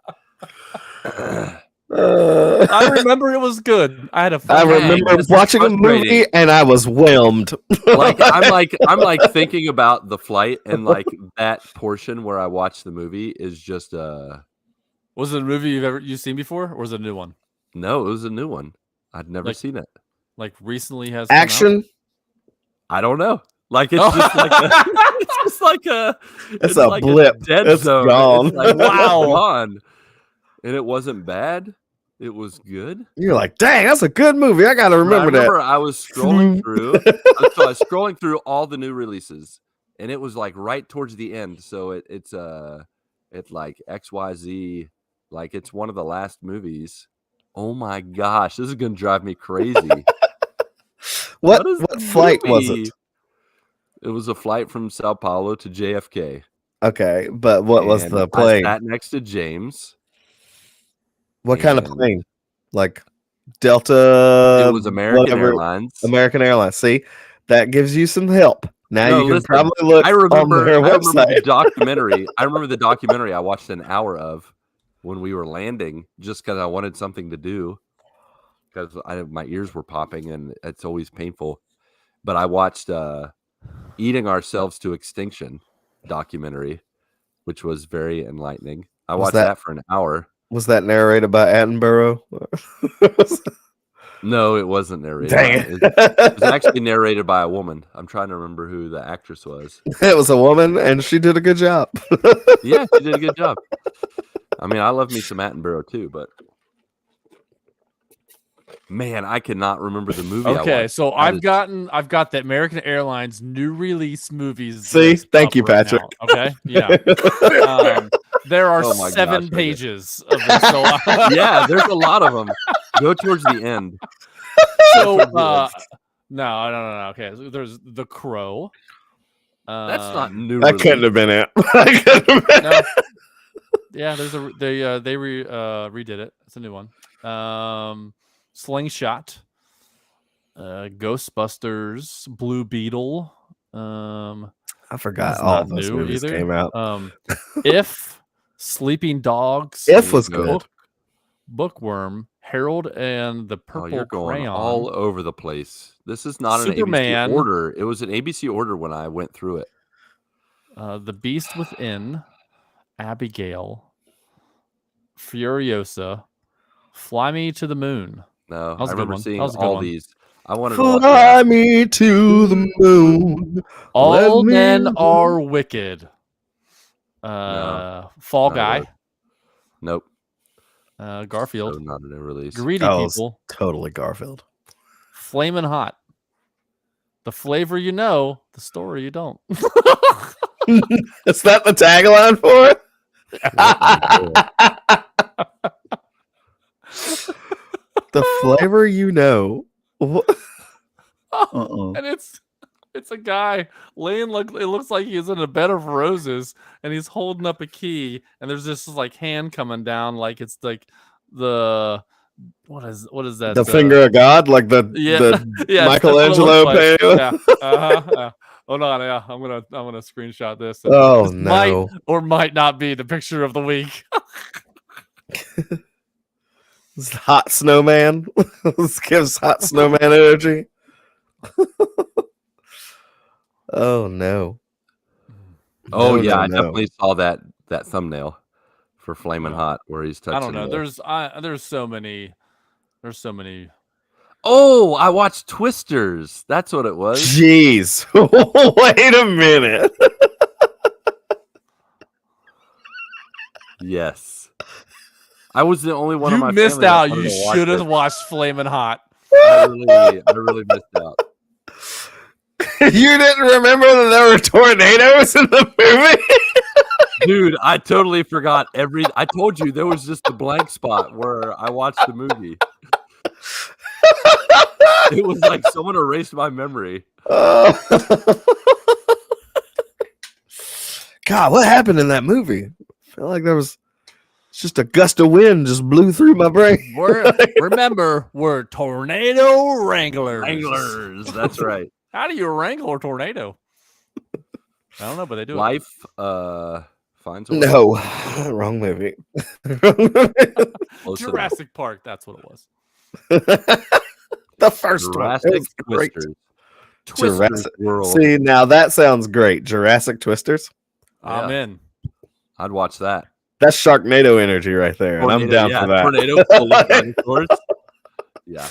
I remember it was good. I had a fun I time. remember this is watching a frustrating. movie and I was whelmed. I'm like thinking about the flight and like that portion where I watched the movie is just Was it a movie you've seen before, or was it a new one? no, it was a new one. I'd never Like- seen it. Like recently has come out? Action. I don't know. Like it's Oh. just like it's just like a It's a like blip. dead It's zone. gone. It's like, Wow. wow, gone. And it wasn't bad. It was good. You're like, dang, that's a good movie. I gotta But remember that. I was scrolling through. So I was scrolling through all the new releases, and it was like right towards the end. So it's like XYZ, like it's one of the last movies. Oh my gosh, this is gonna drive me crazy. What is the flight was movie? it? It was a flight from Sao Paulo to JFK. Okay, but what was And the I plane? sat next to James. What kind of and- plane? Like Delta? It was American whatever- Airlines. American Airlines. See, that gives you some help. Now No, you can listen, probably look I on remember. their I remember the website. documentary. I remember the documentary I watched an hour of when we were landing, just because I wanted something to do. Because my ears were popping, and it's always painful. But I watched "Eating Ourselves to Extinction" documentary, which was very enlightening. I Was watched that- that for an hour. Was that narrated by Attenborough? No, it wasn't narrated. Dang It was it. actually narrated by a woman. I'm trying to remember who the actress was. It was a woman, and she did a good job. Yeah, she did a good job. I mean, I love me some Attenborough too, but man, I cannot remember the movie. I Okay, watched. so That I've got the American Airlines new release movies. See? list Thank up you, right Patrick. now, okay, yeah. There are Oh my 7 gosh, okay. pages of this. So, Yeah, there's a lot of them. Go towards the end. so no. Okay, so there's The Crow. That's not new. That couldn't have been it. That couldn't have been No. Yeah, there's they redid it. It's a new one. Slingshot, Ghostbusters, Blue Beetle. I forgot That's all not of those new movies either. came out. If, Sleeping Dogs, If was good. Bookworm, Harold and the Oh, Purple you're going Crayon. all over the place. This is not Superman. an ABC order. It was an ABC order when I went through it. The Beast Within, Abigail, Furiosa, Fly Me to the Moon. No, That was I a good remember one. seeing That was a good all one. these. I wanted to watch Fly that. me to the moon. All Let me Men know. Are Wicked. No. Fall No, Guy, no. Nope. Garfield, So not a new release. Greedy Oh, it's People, totally Garfield. Flamin' Hot. The flavor you know, the story you don't. Is that the tagline for it? The flavor you know. What? And it's a guy laying like it looks like he's in a bed of roses and he's holding up a key and there's this like hand coming down like it's like the what is that? The finger of God, like the Yeah, the yeah, that's what it Michelangelo looks like. painting. Yeah. Hold on, yeah. I'm gonna screenshot this. Oh This might no! or might not be the picture of the week. It's hot snowman. This gives hot snowman energy. Oh no! Oh No, yeah, no, I no. definitely saw that thumbnail for Flamin' Hot where he's touching. I don't know. the- There's so many. Oh, I watched Twisters. That's what it was. Jeez! Wait a minute. Yes. I was the only one of You my missed family that out. wanted You to watch should have it. watched Flamin' Hot. I really missed out. You didn't remember that there were tornadoes in the movie? Dude, I totally forgot I told you there was just a blank spot where I watched the movie. It was like someone erased my memory. God, what happened in that movie? I feel like there was just a gust of wind just blew through my brain. Remember, we're tornado wranglers. Wranglers, that's right. How do you wrangle a tornado? I don't know, but they do. Life finds a way. No, wrong movie. Wrong movie. Close enough. Jurassic Park. That's what it was. The first Jurassic one. It was great. Twisters. Twisters Jurassic- World. See, now that sounds great. Jurassic Twisters. I'm Yeah. in. I'd watch that. That's Sharknado energy right there, and I'm down for that. Tornado full of dinosaurs. Yeah.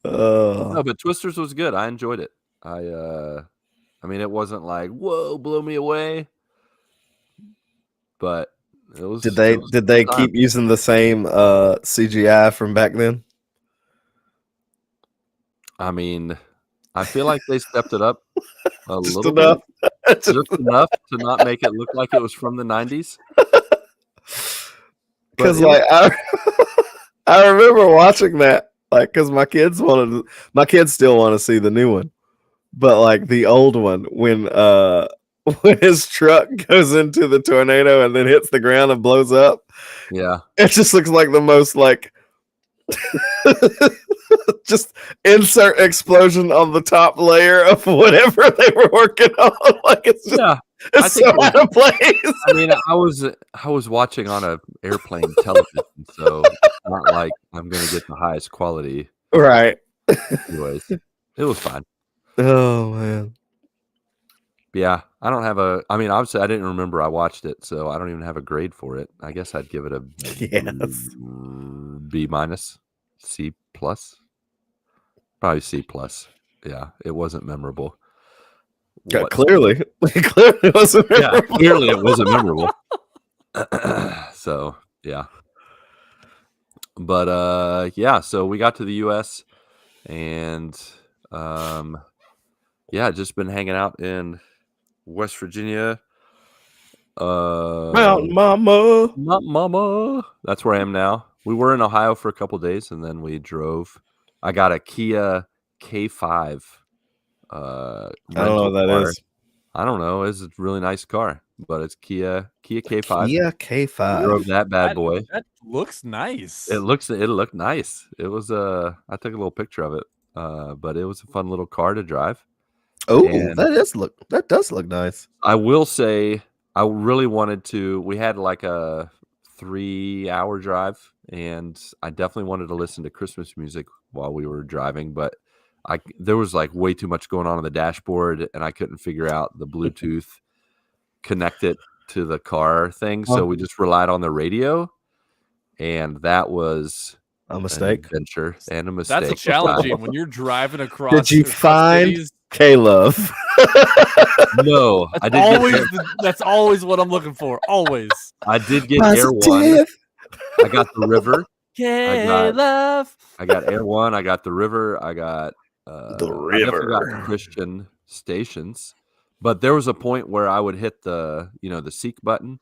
No, but Twisters was good. I enjoyed it. I mean, it wasn't like whoa, blow me away, but it was. Did they it was did they a good time. keep using the same CGI from back then? I mean, I feel like they stepped it up a Just little enough. bit, just enough to not make it look like it was from the 90s. Because But it like I remember watching that, like, because my kids still want to see the new one, but like the old one when his truck goes into the tornado and then hits the ground and blows up, Yeah, it just looks like the most like Just insert explosion on the top layer of whatever they were working on. Like it's just, Yeah, I it's think so it was- out of place. I mean, I was watching on a airplane television, so it's not like I'm gonna get the highest quality. Right. Anyways, it was fine. Oh man. But yeah, I don't have a. I mean, obviously, I didn't remember I watched it, so I don't even have a grade for it. I guess I'd give it a Yes. B minus, C plus, probably C plus. Yeah, it wasn't memorable. Yeah, What- clearly. Clearly wasn't yeah, memorable. clearly it wasn't memorable. So yeah, but yeah, so we got to the U.S. and yeah, just been hanging out in West Virginia. Mountain Mama. Mama. That's where I am now. We were in Ohio for a couple days and then we drove. I got a Kia K5. I don't know what that car. is. I don't know. It's a really nice car, but it's Kia K5. Kia We K5. drove that bad boy. That looks nice. It looked nice. It was I took a little picture of it. But it was a fun little car to drive. Oh, and- that does look nice. I will say I really wanted to. We had like a 3-hour drive, and I definitely wanted to listen to Christmas music while we were driving, but there was like way too much going on the dashboard, and I couldn't figure out the Bluetooth connect it to the car thing. So we just relied on the radio, and that was A an mistake. adventure and a mistake. That's challenging when you're driving across. Did you across find- cities. K-Love. No, I did That's always what I'm looking for. Always. I did get Air One. I got the River. Love. I got Air One. I got the River. I got The I definitely got River. Christian stations, but there was a point where I would hit the the seek button,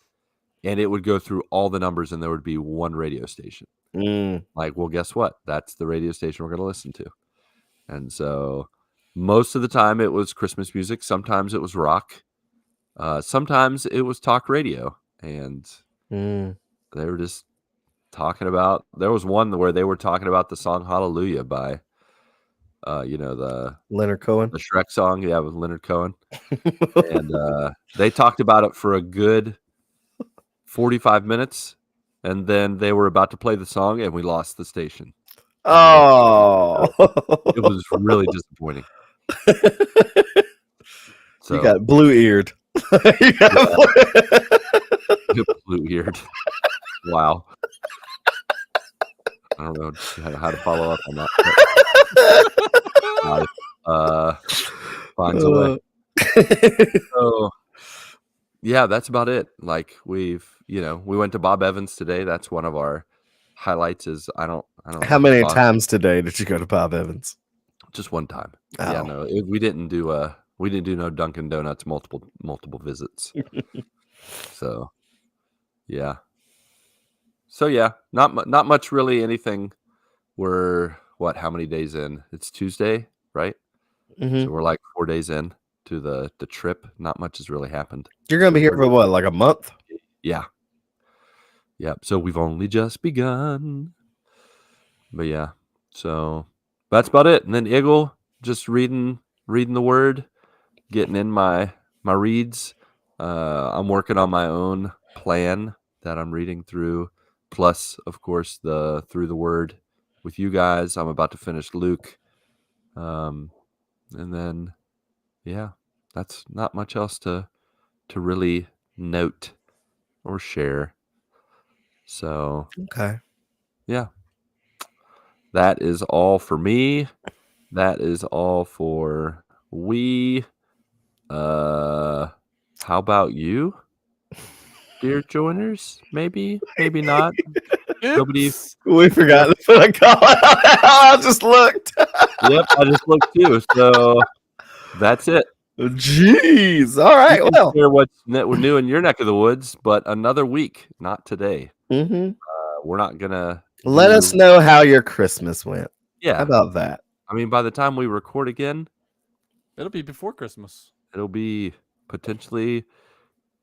and it would go through all the numbers, and there would be one radio station. Like, well, guess what? That's the radio station we're going to listen to. And so most of the time it was Christmas music. Sometimes it was rock. Sometimes it was talk radio. And they were just talking about, there was one where they were talking about the song Hallelujah by, the Leonard Cohen. Shrek song. Yeah, with Leonard Cohen. And they talked about it for a good 45 minutes. And then they were about to play the song, and we lost the station. Oh. It was really disappointing. So You got blue-eared. You got blue-eared. Wow. I don't know how to follow up on that. Finds a way. So yeah, that's about it. Like we went to Bob Evans today. That's one of our highlights. Is I don't How many times today did you go to Bob Evans? Just one time. Oh. Yeah, no, we didn't do no Dunkin' Donuts multiple visits. So yeah, not much really. Anything. We're how many days in? It's Tuesday, right? Mhm. So we're like 4 days in to the trip. Not much has really happened. You're gonna be here for what, like a month? Yeah. Yep. So we've only just begun. But yeah. So that's about it. And then Eagle, just reading the word, getting in my reads. I'm working on my own plan that I'm reading through. Plus, of course, the through the word with you guys. I'm about to finish Luke. And then yeah, that's not much else to really note or share. So Okay. yeah, that is all for me. That is all for we. How about you, dear joiners? Maybe not. Nobody. We forgot to put a call. I just looked. Yep, I just looked too. So that's it. Jeez. All right. You can Well. share what's new in your neck of the woods, but another week, not today. Mhm. We're not gonna Let us know how your Christmas went. Yeah, How about that? I mean, by the time we record again, It'll be before Christmas. it'll be potentially.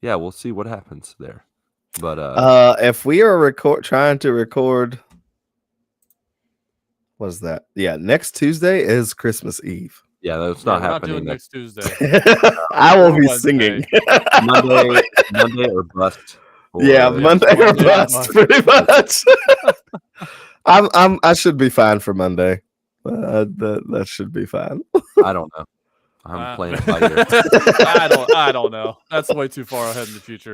Yeah, we'll see what happens there. But If we are trying to record What is that? Yeah, next Tuesday is Christmas Eve. Yeah, that's Yeah, not we're not happening. doing next Tuesday. I will Or be Wednesday. singing. Monday or bust. Yeah, or- Monday or Monday or bust, bust. pretty much. I should be fine for Monday. That should be fine. I don't know. I'm playing it by ear. I don't know. That's way too far ahead in the future.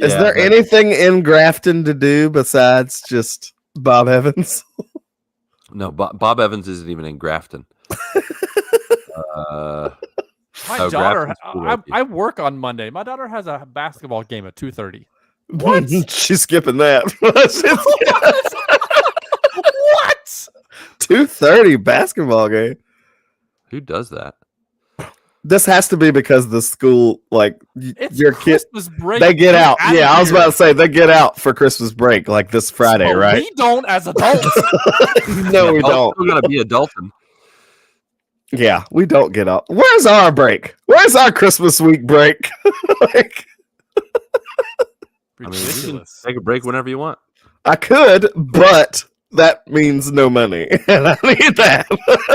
Is there but- anything in Grafton to do besides just Bob Evans? No, Bob Evans isn't even in Grafton. My Oh, daughter, Grafton's cool, okay. I work on Monday. My daughter has a basketball game at 2:30. She's skipping that. What? 2:30 basketball game. Who does that? This has to be because the school, like It's your kid, Christmas break. they get Get out. outta Yeah, I was here. about to say they get out for Christmas break, like this Friday, So right? We don't as adults. No, we Adults don't. Still gotta be adulting. Yeah, we don't get out. Where's our break? Where's our Christmas week break? Like, I mean, you can Ridiculous. take a break whenever you want. I could, but that means no money, and I need that.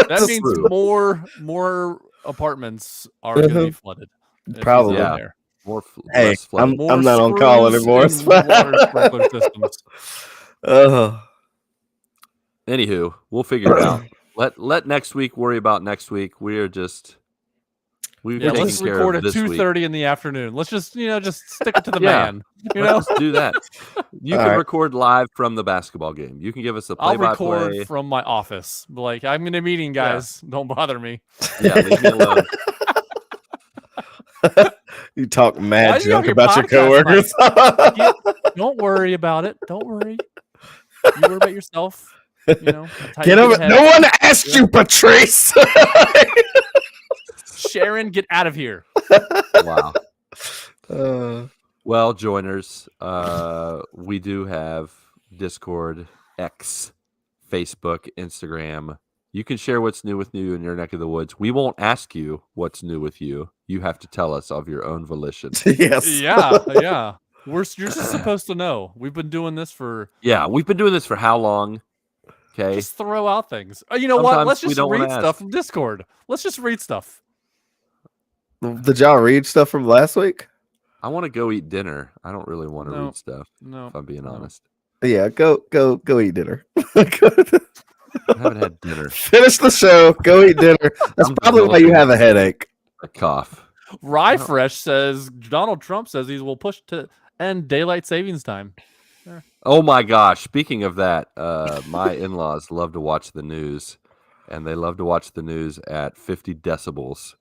That means true. more apartments are going to be flooded. if he's Probably. in Yeah. there. More Hey, less flooded. More not on call screws anymore. and It's fine. water sprinkler systems. Anywho, we'll figure it out. Let next week worry about next week. We've Yeah, taken let's care record of at this week. 2:30 in the afternoon. Let's just stick it to the Yeah. man. You know, Let's do that. You All can right. record live from the basketball game. You can give us a I'll play-by-play. record from my office. Like, I'm in a meeting, guys. Don't bother me. Yeah, leave me alone. You talk Why mad do you have junk your about your podcast coworkers. Don't worry about it. Don't worry. You worry about yourself. You know, that's how Get you over. ahead. No one asked you, Patrice. Sharon, get out of here. Wow. Uh, Well, joiners, we do have Discord, X, Facebook, Instagram. You can share what's new with you in your neck of the woods. We won't ask you what's new with you. You have to tell us of your own volition. yes. Yeah. You're just supposed to know. We've been doing this for. Yeah, we've been doing this for how long? Okay. Just throw out things. You know what? Sometimes Let's we just don't wanna read ask. stuff from Discord. Let's just read stuff. Did y'all read stuff from last week? I want to go eat dinner. I don't really want to No. read stuff, No. if I'm being No. honest. Yeah, go eat dinner. I haven't had dinner. Finish the show. Go eat dinner. That's I'm probably why you developing have a headache. a cough. Rye Fresh says Donald Trump says he will push to end daylight savings time. Oh my gosh. Speaking of that, my in-laws love to watch the news, and they love to watch the news at 50 decibels.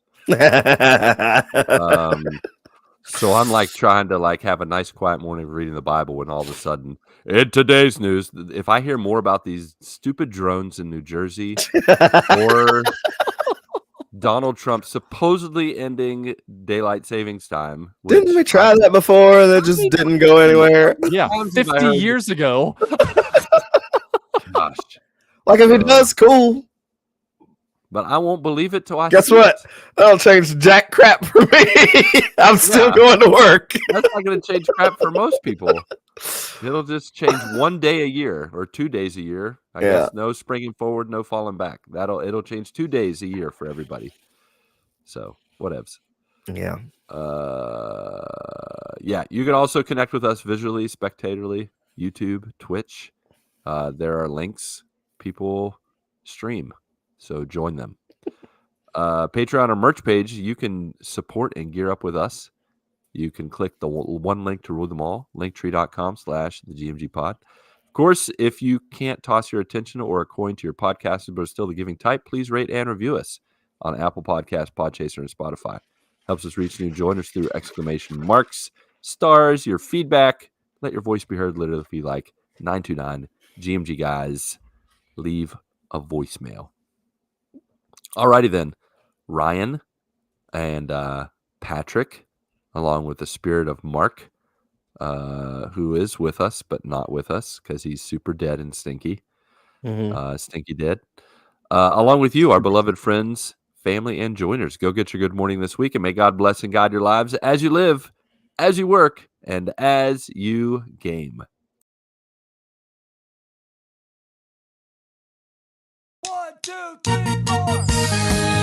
So I'm like trying to like have a nice quiet morning of reading the Bible when all of a sudden in today's news, if I hear more about these stupid drones in New Jersey or Donald Trump supposedly ending daylight savings time. Didn't we try that before and it just didn't go anywhere? Yeah, Times have I 50 heard- years ago. Gosh. Like if he does, cool. But I won't believe it till I Guess see what? it. That'll change jack crap for me. I'm still Yeah. going to work. That's not going to change crap for most people. It'll just change one day a year or 2 days a year. I Yeah. guess no springing forward, no falling back. It'll change 2 days a year for everybody. So whatevs. Yeah. Yeah. You can also connect with us visually, spectatorly, YouTube, Twitch. There are links. People stream, so join them. Patreon or merch page, you can support and gear up with us. You can click the one link to rule them all, linktree.com/thegmgpod. Of course, if you can't toss your attention or a coin to your podcast, but are still the giving type, please rate and review us on Apple Podcasts, Podchaser, and Spotify. Helps us reach new joiners through exclamation marks, stars, your feedback. Let your voice be heard literally if you like. 929 GMG guys. Leave a voicemail. Alrighty then. Ryan and Patrick, along with the spirit of Mark, who is with us but not with us because he's super dead and stinky. Stinky dead. Along with you, our beloved friends, family, and joiners. Go get your good morning this week, and may God bless and guide your lives as you live, as you work, and as you game. 1, 2, 3, 4.